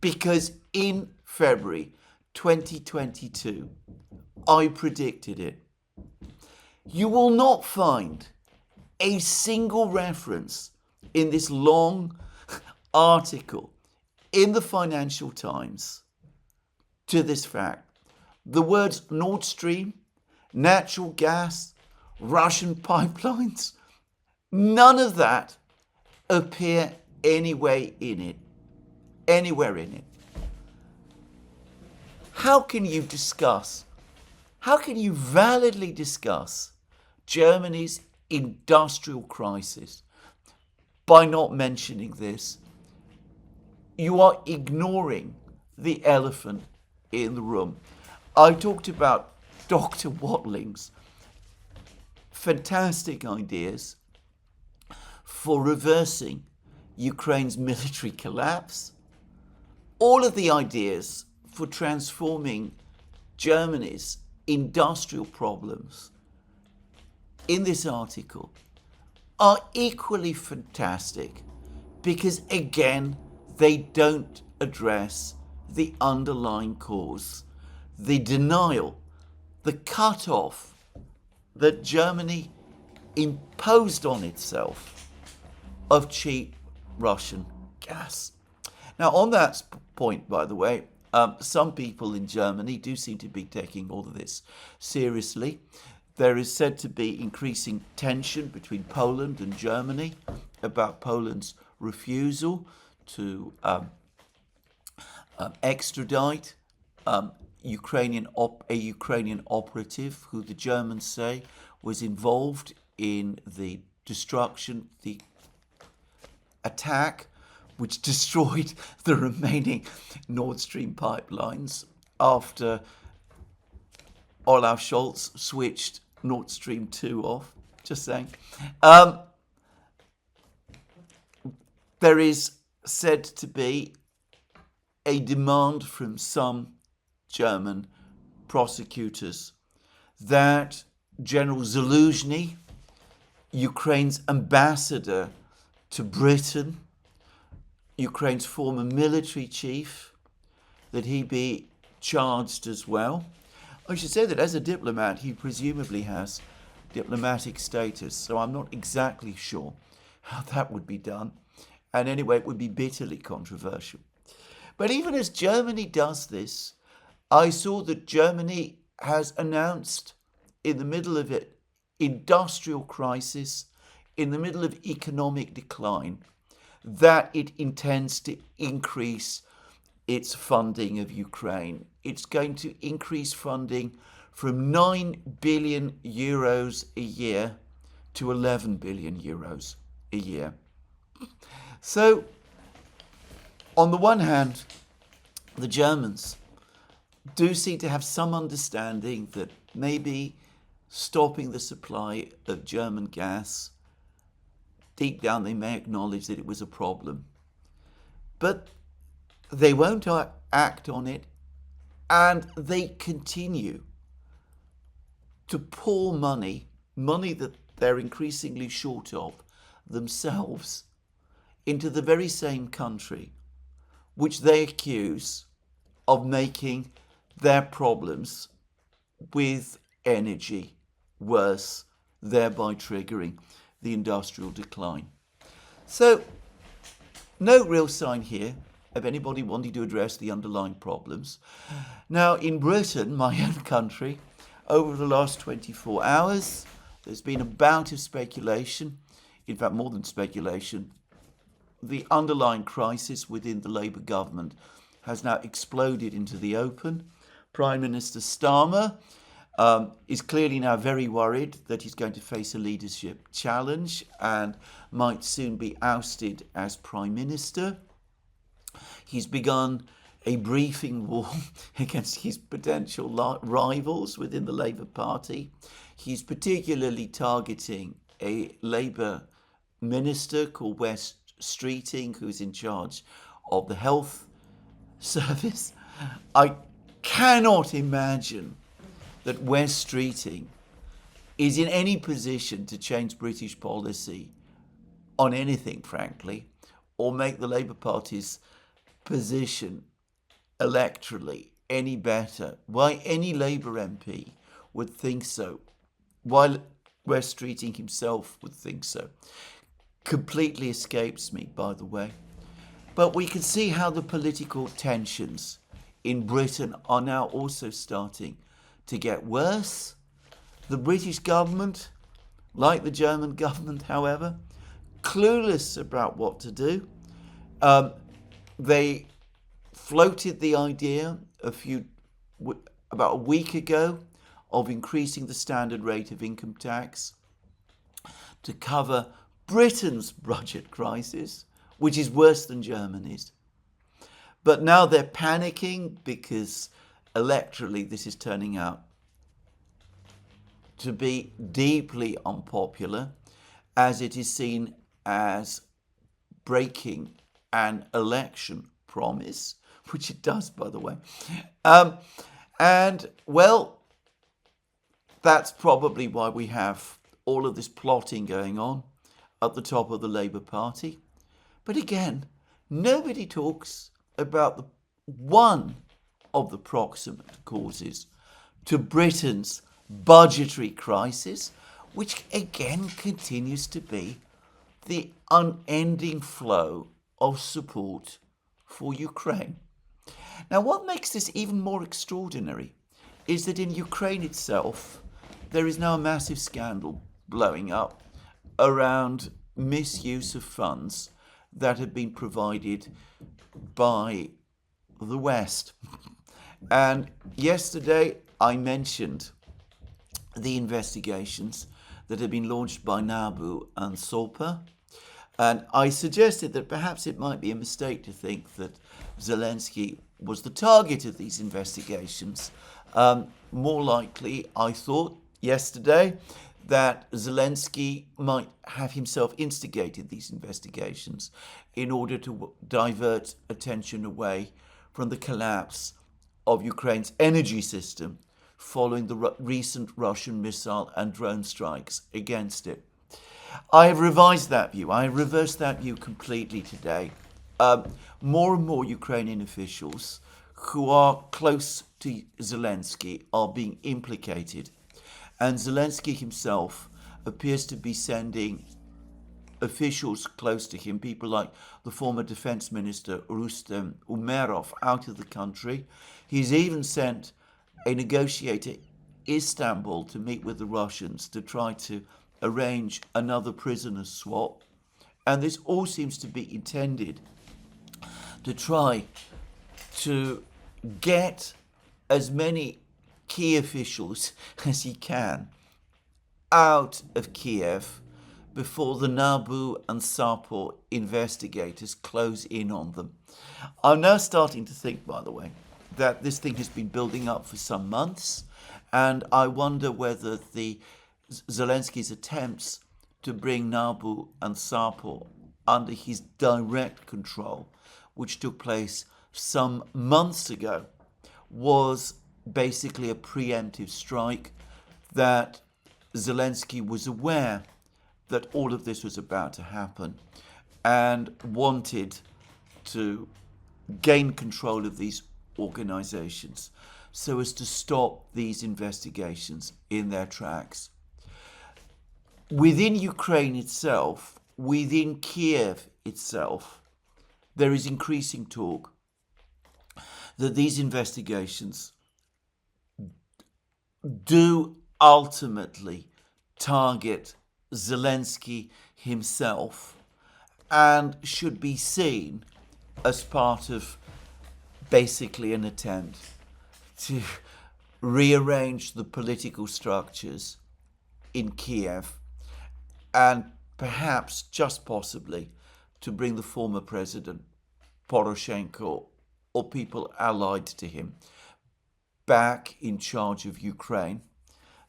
because in February 2022, I predicted it. You will not find a single reference in this long article in the Financial Times to this fact. The words Nord Stream, natural gas, Russian pipelines, none of that appear anywhere in it. How can you validly discuss Germany's industrial crisis by not mentioning this? You are ignoring the elephant in the room. I talked about Dr. Watling's fantastic ideas for reversing Ukraine's military collapse, all of the ideas for transforming Germany's industrial problems in this article are equally fantastic, because again, they don't address the underlying cause, the denial, the cut-off that Germany imposed on itself of cheap Russian gas. Now, on that point, by the way, some people in Germany do seem to be taking all of this seriously. There is said to be increasing tension between Poland and Germany about Poland's refusal to extradite a Ukrainian operative who the Germans say was involved in the destruction, the attack which destroyed the remaining Nord Stream pipelines after Olaf Scholz switched Nord Stream 2 off. Just saying. There is said to be a demand from some German prosecutors that General Zelensky, Ukraine's ambassador to Britain, Ukraine's former military chief, that he be charged as well. I should say that as a diplomat, he presumably has diplomatic status, so I'm not exactly sure how that would be done. And anyway, it would be bitterly controversial. But even as Germany does this, I saw that Germany has announced, in the middle of an industrial crisis, in the middle of economic decline, that it intends to increase its funding of Ukraine. It's going to increase funding from 9 billion euros a year to 11 billion euros a year. So, on the one hand, the Germans do seem to have some understanding that maybe stopping the supply of German gas, deep down they may acknowledge that it was a problem. But they won't act on it, and they continue to pour money that they're increasingly short of themselves, into the very same country which they accuse of making their problems with energy worse, thereby triggering the industrial decline. So, no real sign here of anybody wanting to address the underlying problems. Now, in Britain, my own country, over the last 24 hours, there's been a bout of speculation, in fact more than speculation. The underlying crisis within the Labour government has now exploded into the open. Prime Minister Starmer is clearly now very worried that he's going to face a leadership challenge and might soon be ousted as Prime Minister. He's begun a briefing war against his potential rivals within the Labour Party. He's particularly targeting a Labour minister called Wes Streeting, who's in charge of the health service. I cannot imagine that Wes Streeting is in any position to change British policy on anything, frankly, or make the Labour Party's position electorally any better. Why any Labour MP would think so, while Wes Streeting himself would think so, completely escapes me, by the way. But we can see how the political tensions in Britain are now also starting to get worse. The British government, like the German government, however, clueless about what to do. They floated the idea about a week ago of increasing the standard rate of income tax to cover Britain's budget crisis, which is worse than Germany's. But now they're panicking because electorally this is turning out to be deeply unpopular, as it is seen as breaking an election promise, which it does, by the way. And, well, that's probably why we have all of this plotting going on at the top of the Labour Party. But again, nobody talks about one of the proximate causes to Britain's budgetary crisis, which again continues to be the unending flow of support for Ukraine. Now, what makes this even more extraordinary is that in Ukraine itself, there is now a massive scandal blowing up around misuse of funds that have been provided by the West. And yesterday I mentioned the investigations that have been launched by NABU and SOPA. And I suggested that perhaps it might be a mistake to think that Zelensky was the target of these investigations. More likely, I thought yesterday that Zelensky might have himself instigated these investigations in order to divert attention away from the collapse of Ukraine's energy system following the recent Russian missile and drone strikes against it. I have revised that view. I have reversed that view completely today. More and more Ukrainian officials who are close to Zelensky are being implicated. And Zelensky himself appears to be sending officials close to him, people like the former defense minister Rustem Umerov, out of the country. He's even sent a negotiator Istanbul to meet with the Russians to try to arrange another prisoner swap. And this all seems to be intended to try to get as many key officials as he can out of Kiev before the Nabu and Sapor investigators close in on them. I'm now starting to think, by the way, that this thing has been building up for some months, and I wonder whether the Zelensky's attempts to bring Nabu and Sapor under his direct control, which took place some months ago, was basically a preemptive strike, that Zelensky was aware that all of this was about to happen and wanted to gain control of these organizations so as to stop these investigations in their tracks. Within Ukraine itself, within Kiev itself, there is increasing talk that these investigations do ultimately target Zelensky himself and should be seen as part of basically an attempt to rearrange the political structures in Kiev and perhaps, just possibly, to bring the former president, Poroshenko, or people allied to him, back in charge of Ukraine,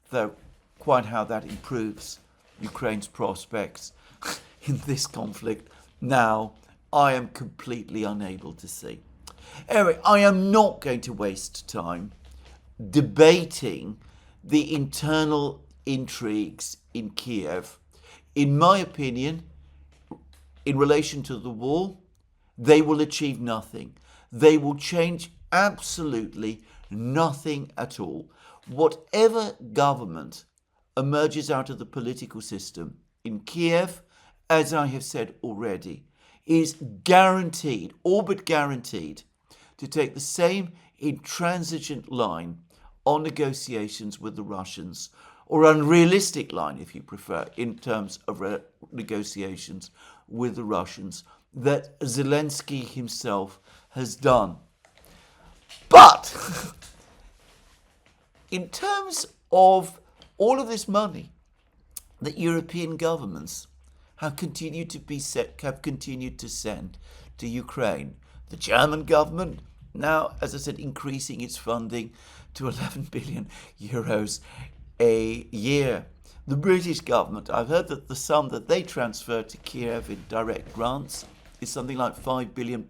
though quite how that improves Ukraine's prospects in this conflict now, I am completely unable to see. Anyway, I am not going to waste time debating the internal intrigues in Kiev. In my opinion, in relation to the war, they will achieve nothing. They will change absolutely nothing at all. Whatever government emerges out of the political system in Kiev, as I have said already, is guaranteed, all but guaranteed, to take the same intransigent line on negotiations with the Russians, or unrealistic line, if you prefer, in terms of negotiations with the Russians, that Zelensky himself has done. But in terms of all of this money that European governments have continued to send to Ukraine, the German government now, as I said, increasing its funding to 11 billion euros a year. The British government, I've heard that the sum that they transfer to Kiev in direct grants is something like £5 billion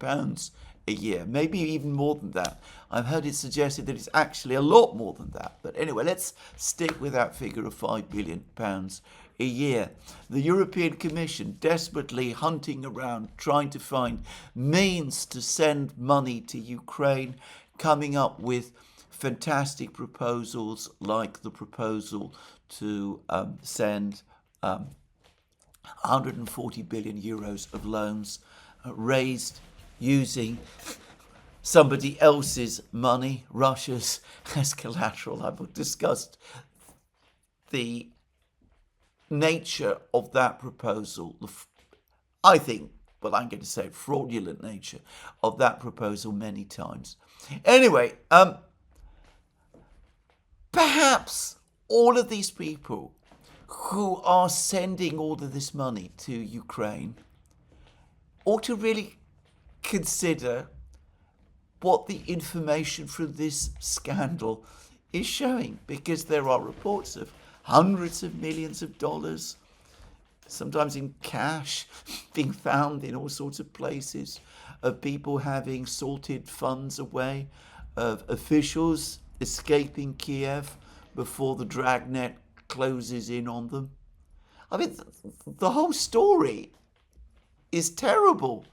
a year, maybe even more than that. I've heard it suggested that it's actually a lot more than that. But anyway, let's stick with that figure of £5 billion a year. The European Commission desperately hunting around, trying to find means to send money to Ukraine, coming up with fantastic proposals like the proposal to send 140 billion euros of loans raised using somebody else's money, Russia's, as collateral. I've discussed the nature of that proposal, I think, well, I'm going to say fraudulent nature of that proposal many times. Anyway, perhaps all of these people who are sending all of this money to Ukraine ought to really consider what the information from this scandal is showing, because there are reports of hundreds of millions of dollars, sometimes in cash, being found in all sorts of places, of people having salted funds away, of officials escaping Kiev before the dragnet closes in on them. I mean, the whole story is terrible.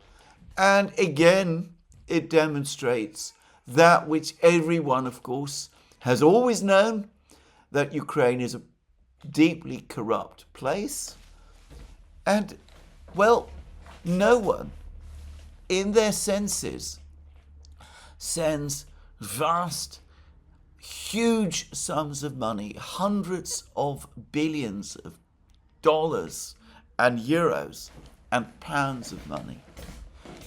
And again, it demonstrates that which everyone, of course, has always known, that Ukraine is a deeply corrupt place. And, well, no one in their senses sends vast, huge sums of money, hundreds of billions of dollars and euros and pounds of money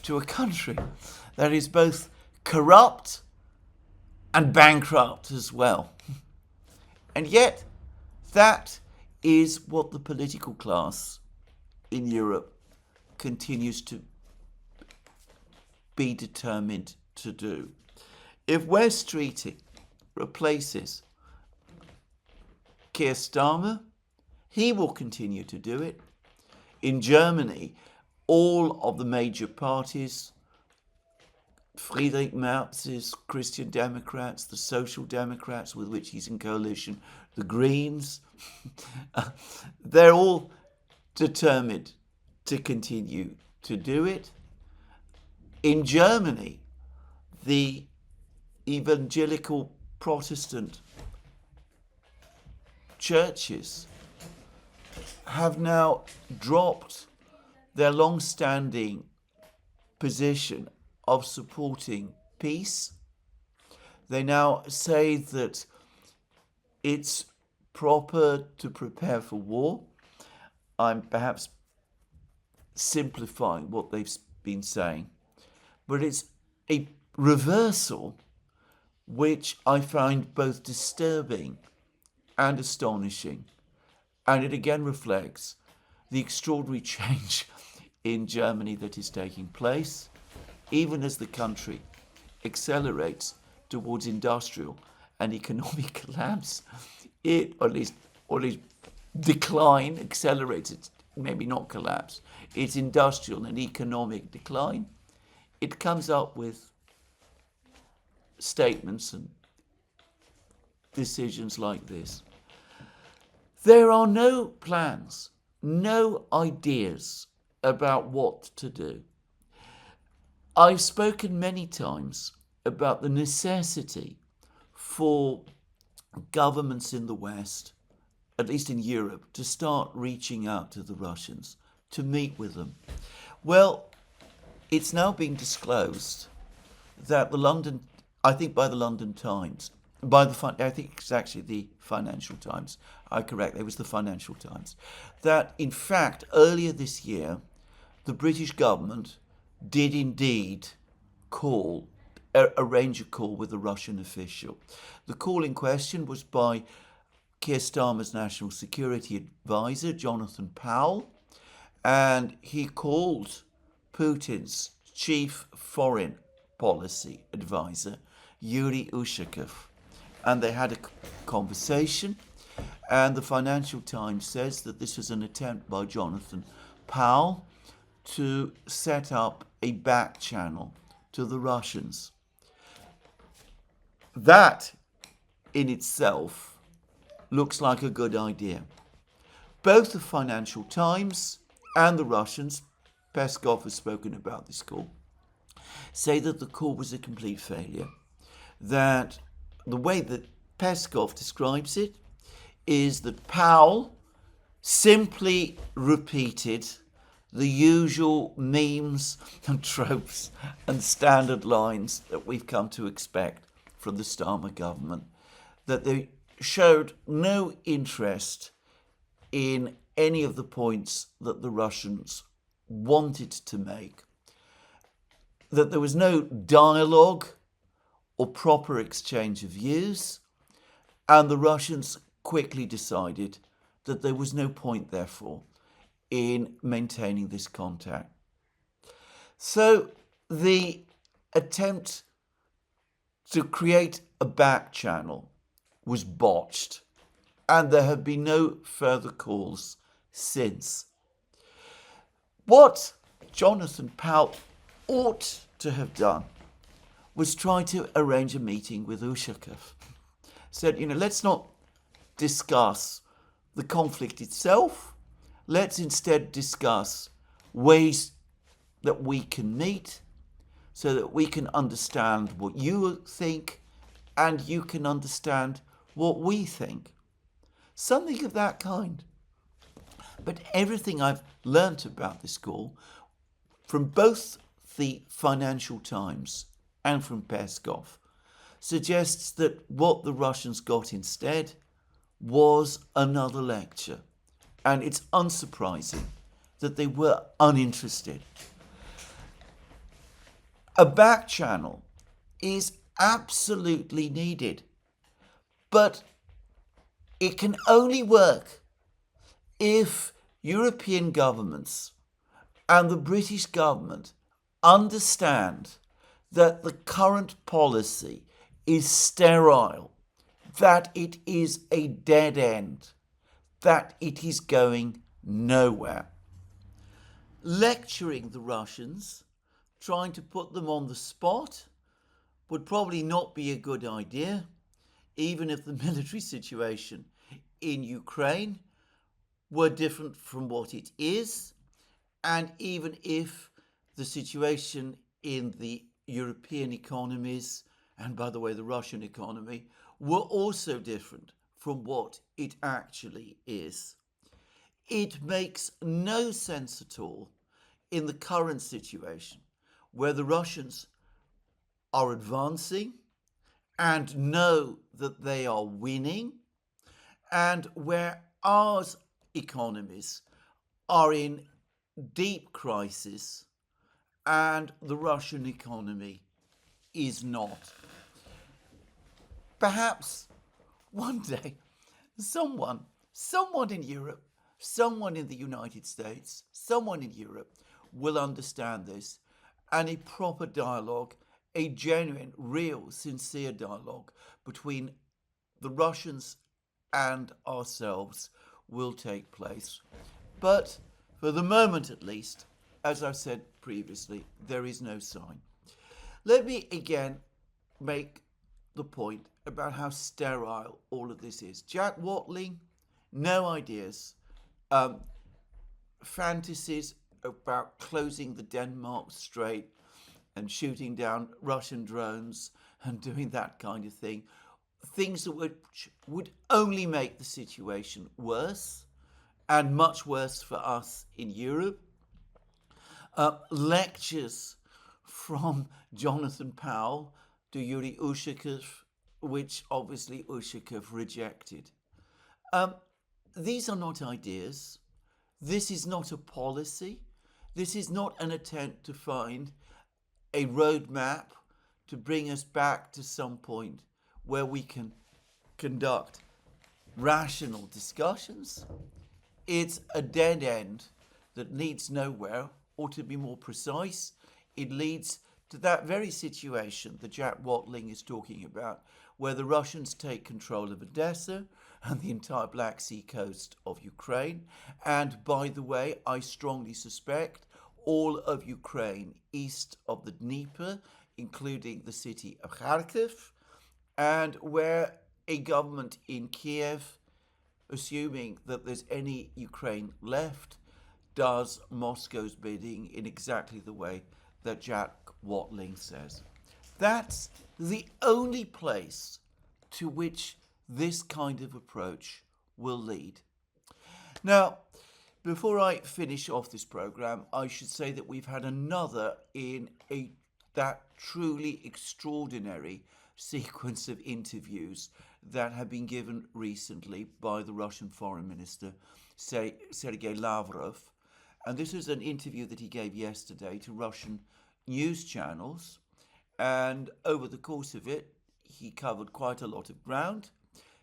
to a country that is both corrupt and bankrupt as well. And yet, that is what the political class in Europe continues to be determined to do. If West Treaty replaces Keir Starmer, he will continue to do it. In Germany, all of the major parties, Friedrich Merz's Christian Democrats, the Social Democrats with which he's in coalition, the Greens, they're all determined to continue to do it. In Germany, the evangelical Protestant churches have now dropped their long-standing position of supporting peace. They now say that it's proper to prepare for war. I'm perhaps simplifying what they've been saying, but it's a reversal which I find both disturbing and astonishing. And it again reflects the extraordinary change in Germany that is taking place, even as the country accelerates towards industrial and economic collapse. Or at least decline, accelerated, maybe not collapse. It's industrial and economic decline. It comes up with statements and decisions like this. There are no plans, no ideas about what to do. I've spoken many times about the necessity for governments in the West, at least in Europe, to start reaching out to the Russians, to meet with them. Well, it's now being disclosed that I think by the London Times, I think it's actually the Financial Times, it was the Financial Times, that in fact earlier this year the British government did indeed arrange a call with a Russian official. The call in question was by Keir Starmer's National Security Advisor, Jonathan Powell, and he called Putin's chief foreign policy advisor, Yuri Ushakov, and they had a conversation. And the Financial Times says that this was an attempt by Jonathan Powell to set up a back channel to the Russians. That in itself looks like a good idea. Both the Financial Times and the Russians, Peskov has spoken about this call, say that the call was a complete failure. That the way that Peskov describes it is that Powell simply repeated the usual memes and tropes and standard lines that we've come to expect from the Starmer government, that they showed no interest in any of the points that the Russians wanted to make, that there was no dialogue or proper exchange of views, and the Russians quickly decided that there was no point, therefore, in maintaining this contact. So the attempt to create a back channel was botched, and there have been no further calls since. What Jonathan Powell ought to have done was try to arrange a meeting with Ushakov. Said, let's not discuss the conflict itself. Let's instead discuss ways that we can meet so that we can understand what you think and you can understand what we think. Something of that kind. But everything I've learnt about this call from both the Financial Times and from Peskov suggests that what the Russians got instead was another lecture. And it's unsurprising that they were uninterested. A back channel is absolutely needed, but it can only work if European governments and the British government understand that the current policy is sterile, that it is a dead end, that it is going nowhere. Lecturing the Russians, trying to put them on the spot, would probably not be a good idea, even if the military situation in Ukraine were different from what it is, and even if the situation in the European economies, and by the way, the Russian economy, were also different from what it actually is. It makes no sense at all in the current situation where the Russians are advancing and know that they are winning, and where our economies are in deep crisis and the Russian economy is not. Perhaps one day someone in Europe, someone in the United States, someone in Europe will understand this, and a proper dialogue, a genuine, real, sincere dialogue between the Russians and ourselves will take place. But for the moment at least, as I've said previously, there is no sign. Let me again make the point about how sterile all of this is. Jack Watling, no ideas. Fantasies about closing the Denmark Strait and shooting down Russian drones and doing that kind of thing. Things that would only make the situation worse, and much worse for us in Europe. Lectures from Jonathan Powell to Yuri Ushakov, which obviously Ushakov rejected. These are not ideas. This is not a policy. This is not an attempt to find a roadmap to bring us back to some point where we can conduct rational discussions. It's a dead end that leads nowhere, or to be more precise, it leads to that very situation that Jack Watling is talking about, where the Russians take control of Odessa and the entire Black Sea coast of Ukraine. And by the way, I strongly suspect all of Ukraine east of the Dnieper, including the city of Kharkiv, and where a government in Kiev, assuming that there's any Ukraine left, does Moscow's bidding in exactly the way that Jack Watling says. That's the only place to which this kind of approach will lead. Now, before I finish off this program, I should say that we've had another in that truly extraordinary sequence of interviews that have been given recently by the Russian Foreign Minister, Sergei Lavrov. And this is an interview that he gave yesterday to Russian news channels. And over the course of it, he covered quite a lot of ground.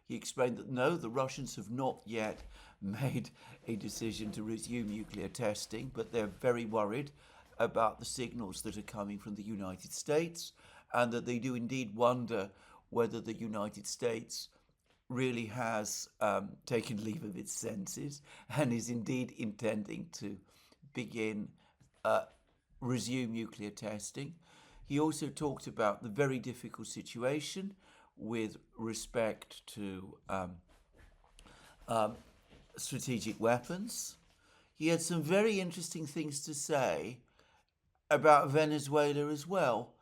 He explained that no, the Russians have not yet made a decision to resume nuclear testing, but they're very worried about the signals that are coming from the United States, and that they do indeed wonder whether the United States really has taken leave of its senses and is indeed intending to begin resume nuclear testing. He also talked about the very difficult situation with respect to strategic weapons. He had some very interesting things to say about Venezuela as well.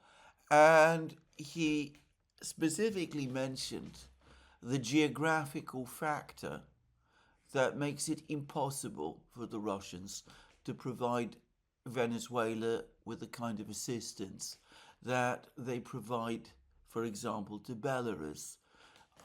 And he specifically mentioned the geographical factor that makes it impossible for the Russians to provide Venezuela with the kind of assistance that they provide, for example, to Belarus.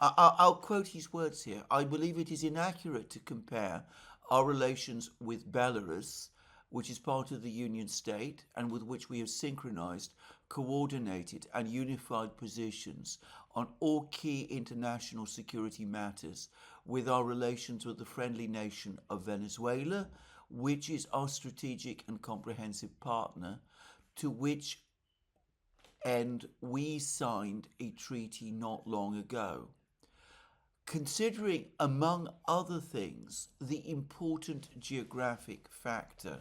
I'll quote his words here. I believe it is inaccurate to compare our relations with Belarus, which is part of the Union State and with which we have synchronized, coordinated and unified positions on all key international security matters with our relations with the friendly nation of Venezuela, which is our strategic and comprehensive partner, to which end we signed a treaty not long ago. Considering, among other things, the important geographic factor,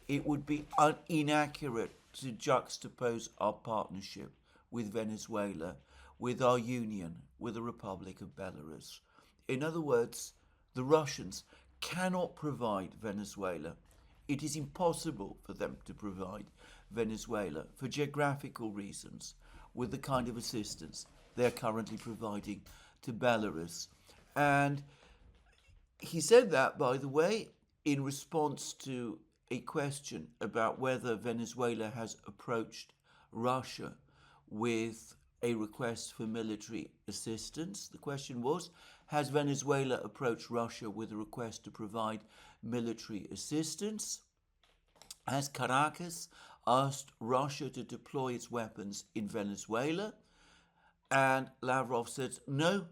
it would be inaccurate to juxtapose our partnership with Venezuela with our union with the Republic of Belarus. In other words, the Russians cannot provide Venezuela. It is impossible for them to provide Venezuela for geographical reasons with the kind of assistance they're currently providing to Belarus. And he said that, by the way, in response to a question about whether Venezuela has approached Russia with a request for military assistance. The question was, has Venezuela approached Russia with a request to provide military assistance? Has Caracas asked Russia to deploy its weapons in Venezuela? And Lavrov said, no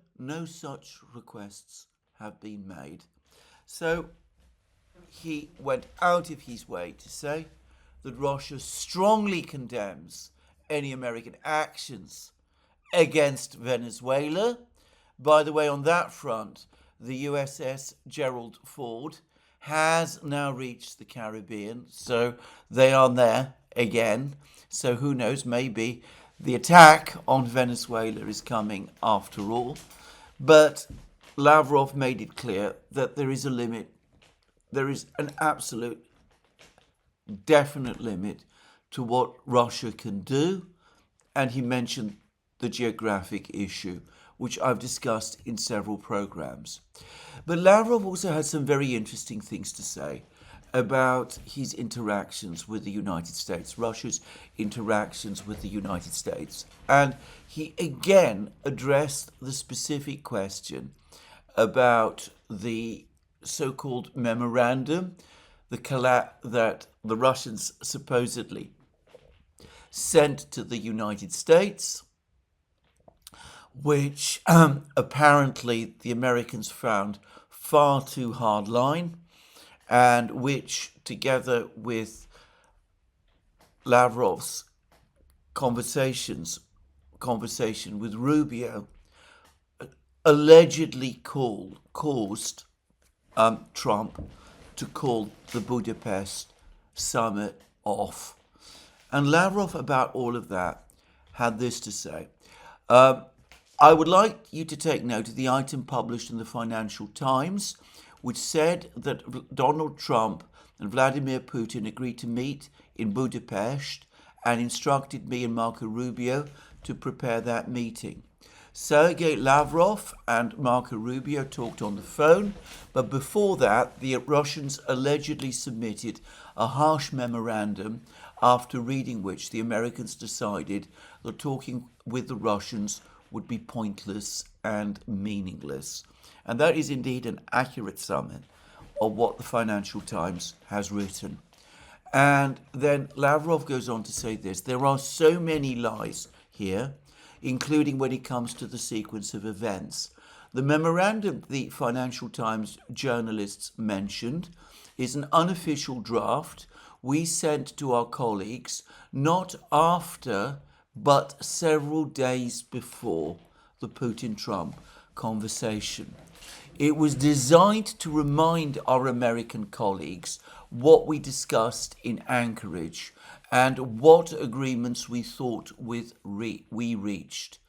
such requests have been made. So he went out of his way to say that Russia strongly condemns any American actions against Venezuela. By the way, on that front, the USS Gerald Ford has now reached the Caribbean, so they are there again. So who knows, maybe the attack on Venezuela is coming after all. But Lavrov made it clear that there is a limit. There is an absolute, definite limit to what Russia can do. And he mentioned the geographic issue, which I've discussed in several programs. But Lavrov also had some very interesting things to say about his interactions with the United States, Russia's interactions with the United States. And he again addressed the specific question about the so-called memorandum, that the Russians supposedly sent to the United States, which apparently the Americans found far too hardline, and which, together with Lavrov's conversation with Rubio, allegedly caused Trump to call the Budapest summit off. And Lavrov, about all of that, had this to say. I would like you to take note of the item published in the Financial Times, which said that Donald Trump and Vladimir Putin agreed to meet in Budapest and instructed me and Marco Rubio to prepare that meeting. Sergei Lavrov and Marco Rubio talked on the phone, but before that, the Russians allegedly submitted a harsh memorandum, after reading which the Americans decided that talking with the Russians would be pointless and meaningless. And that is indeed an accurate summary of what the Financial Times has written. And then Lavrov goes on to say this: there are so many lies here, including when it comes to the sequence of events. The memorandum the Financial Times journalists mentioned is an unofficial draft we sent to our colleagues not after, but several days before the Putin-Trump conversation. It was designed to remind our American colleagues what we discussed in Anchorage and what agreements we thought we reached.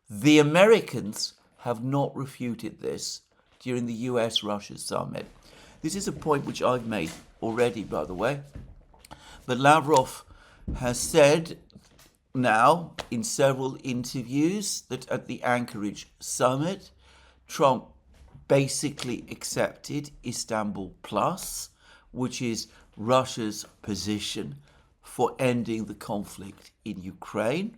The Americans have not refuted this during the US-Russia summit. This is a point which I've made already, by the way. But Lavrov has said now in several interviews that at the Anchorage summit, Trump basically accepted Istanbul Plus, which is Russia's position for ending the conflict in Ukraine,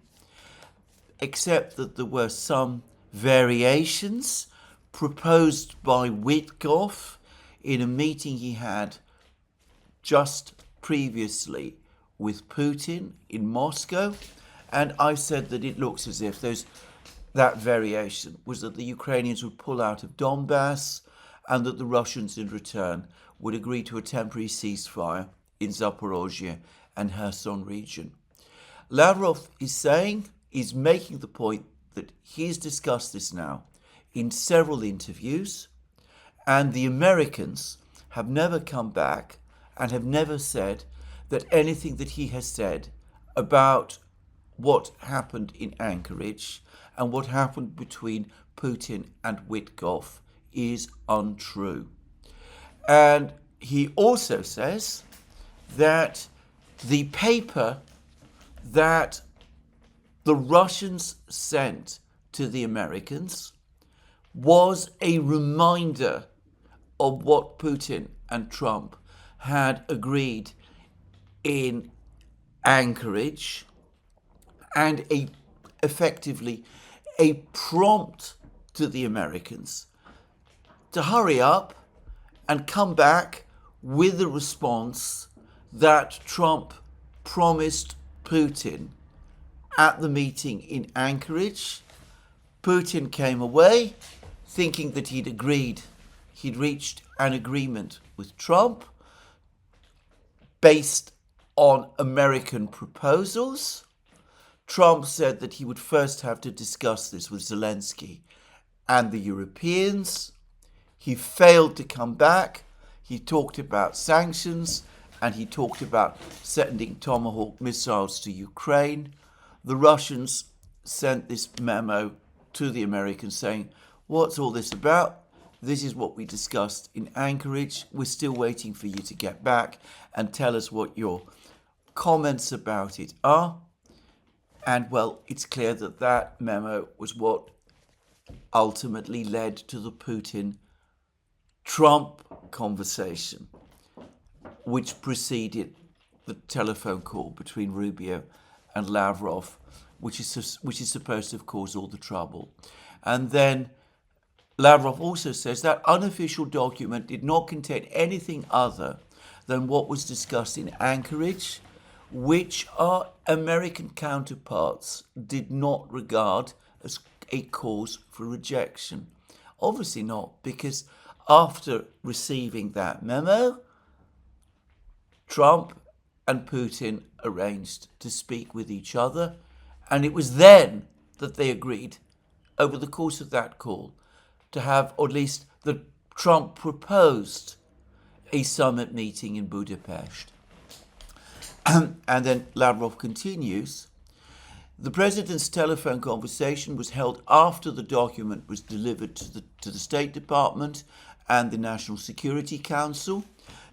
except that there were some variations proposed by Witkoff in a meeting he had just previously with Putin in Moscow. And I said that it looks as if those that variation was that the Ukrainians would pull out of Donbass and that the Russians in return would agree to a temporary ceasefire in Zaporozhye and Kherson region. Lavrov is making the point that he's discussed this now in several interviews, and the Americans have never come back and have never said that anything that he has said about what happened in Anchorage and what happened between Putin and Witkoff is untrue. And he also says that the paper that the Russians sent to the Americans was a reminder of what Putin and Trump had agreed in Anchorage, and effectively a prompt to the Americans to hurry up and come back with the response that Trump promised Putin at the meeting in Anchorage. Putin came away thinking that he'd reached an agreement with Trump based on American proposals. Trump said that he would first have to discuss this with Zelensky and the Europeans. He failed to come back. He talked about sanctions and he talked about sending Tomahawk missiles to Ukraine. The Russians sent this memo to the Americans saying, "What's all this about? This is what we discussed in Anchorage. We're still waiting for you to get back and tell us what your comments about it are." And well, it's clear that that memo was what ultimately led to the Putin-Trump conversation, which preceded the telephone call between Rubio and Lavrov, which is supposed to have caused all the trouble. And then Lavrov also says that unofficial document did not contain anything other than what was discussed in Anchorage, which our American counterparts did not regard as a cause for rejection. Obviously not, because after receiving that memo, Trump and Putin arranged to speak with each other, and it was then that they agreed, over the course of that call, to have, or at least that Trump proposed, a summit meeting in Budapest. And then Lavrov continues, the president's telephone conversation was held after the document was delivered to the State Department and the National Security Council.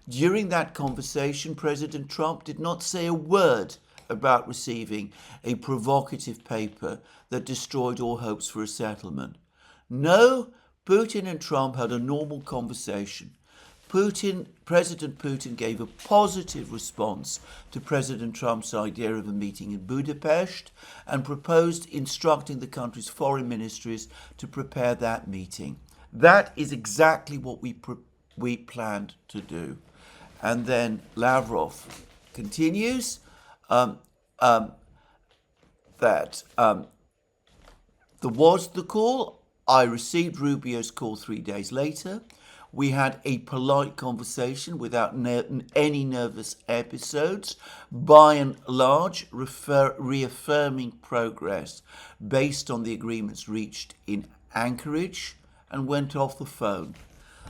During that conversation, President Trump did not say a word about receiving a provocative paper that destroyed all hopes for a settlement. No, Putin and Trump had a normal conversation. President Putin gave a positive response to President Trump's idea of a meeting in Budapest and proposed instructing the country's foreign ministries to prepare that meeting. That is exactly what we planned to do. And then Lavrov continues that there was the call. I received Rubio's call 3 days later. We had a polite conversation without any nervous episodes, by and large reaffirming progress based on the agreements reached in Anchorage, and went off the phone.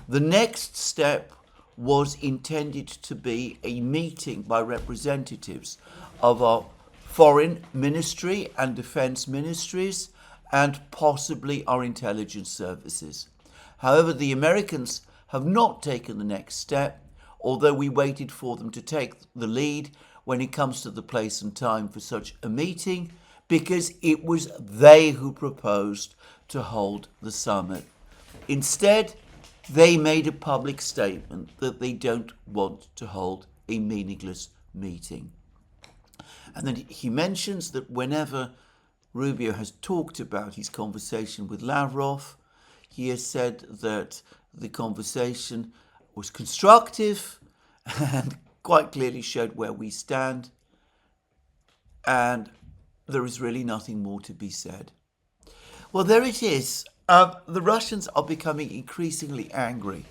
The next step was intended to be a meeting by representatives of our foreign ministry and defense ministries and possibly our intelligence services. However, the Americans have not taken the next step, although we waited for them to take the lead when it comes to the place and time for such a meeting, because it was they who proposed to hold the summit. Instead, they made a public statement that they don't want to hold a meaningless meeting. And then he mentions that whenever Rubio has talked about his conversation with Lavrov, he has said that the conversation was constructive and quite clearly showed where we stand, and there is really nothing more to be said. Well, there it is. The Russians are becoming increasingly angry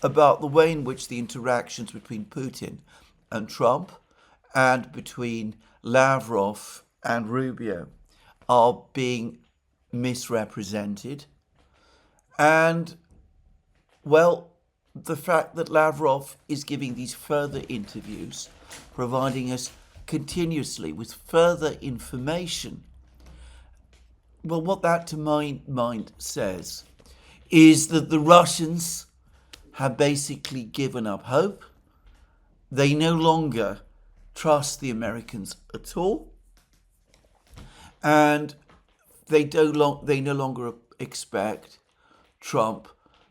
about the way in which the interactions between Putin and Trump and between Lavrov and Rubio are being misrepresented. And, well, the fact that Lavrov is giving these further interviews, providing us continuously with further information, well, what that to my mind says is that the Russians have basically given up hope. They no longer trust the Americans at all, and they no longer expect Trump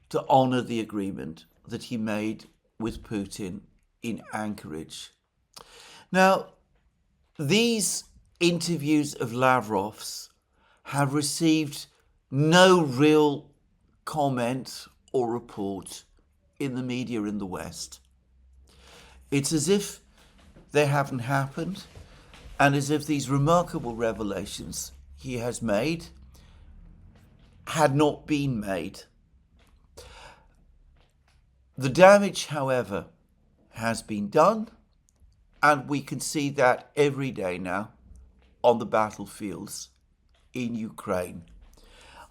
to honor the agreement that he made with Putin in Anchorage. Now, these interviews of Lavrov's have received no real comment or report in the media in the West. It's as if they haven't happened, and as if these remarkable revelations he has made had not been made. The damage, however, has been done, and we can see that every day now on the battlefields in Ukraine.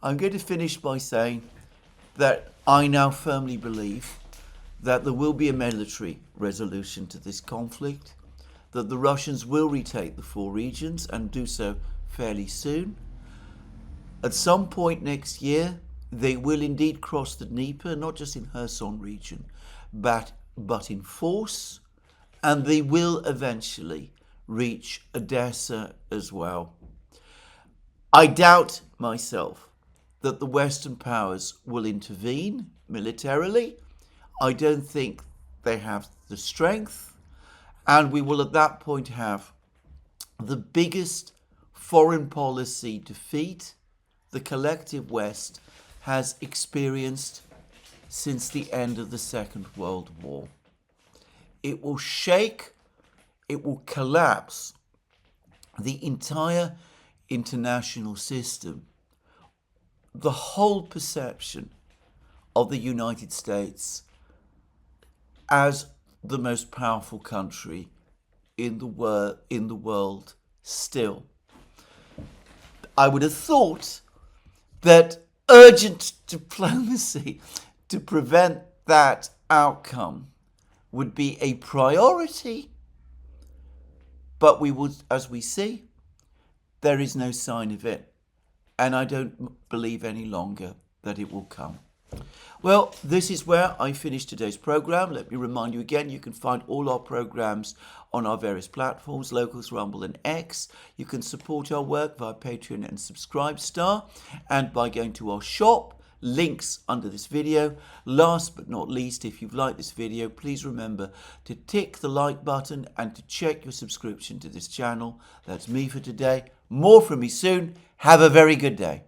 I'm going to finish by saying that I now firmly believe that there will be a military resolution to this conflict, that the Russians will retake the 4 regions and do so fairly soon. At some point next year, they will indeed cross the Dnieper, not just in Kherson region, but in force, and they will eventually reach Odessa as well. I doubt myself that the Western powers will intervene militarily. I don't think they have the strength, and we will at that point have the biggest foreign policy defeat the collective West has experienced since the end of the Second World War. It will shake, it will collapse the entire international system, the whole perception of the United States as the most powerful country in the world still. I would have thought that urgent diplomacy to prevent that outcome would be a priority, but we would, as we see, there is no sign of it, and I don't believe any longer that it will come. Well, this is where I finish today's program. Let me remind you again, you can find all our programs on our various platforms, Locals, Rumble and X. You can support our work via Patreon and Subscribestar, and by going to our shop, links under this video. Last but not least, if you've liked this video, please remember to tick the like button and to check your subscription to this channel. That's me for today. More from me soon. Have a very good day.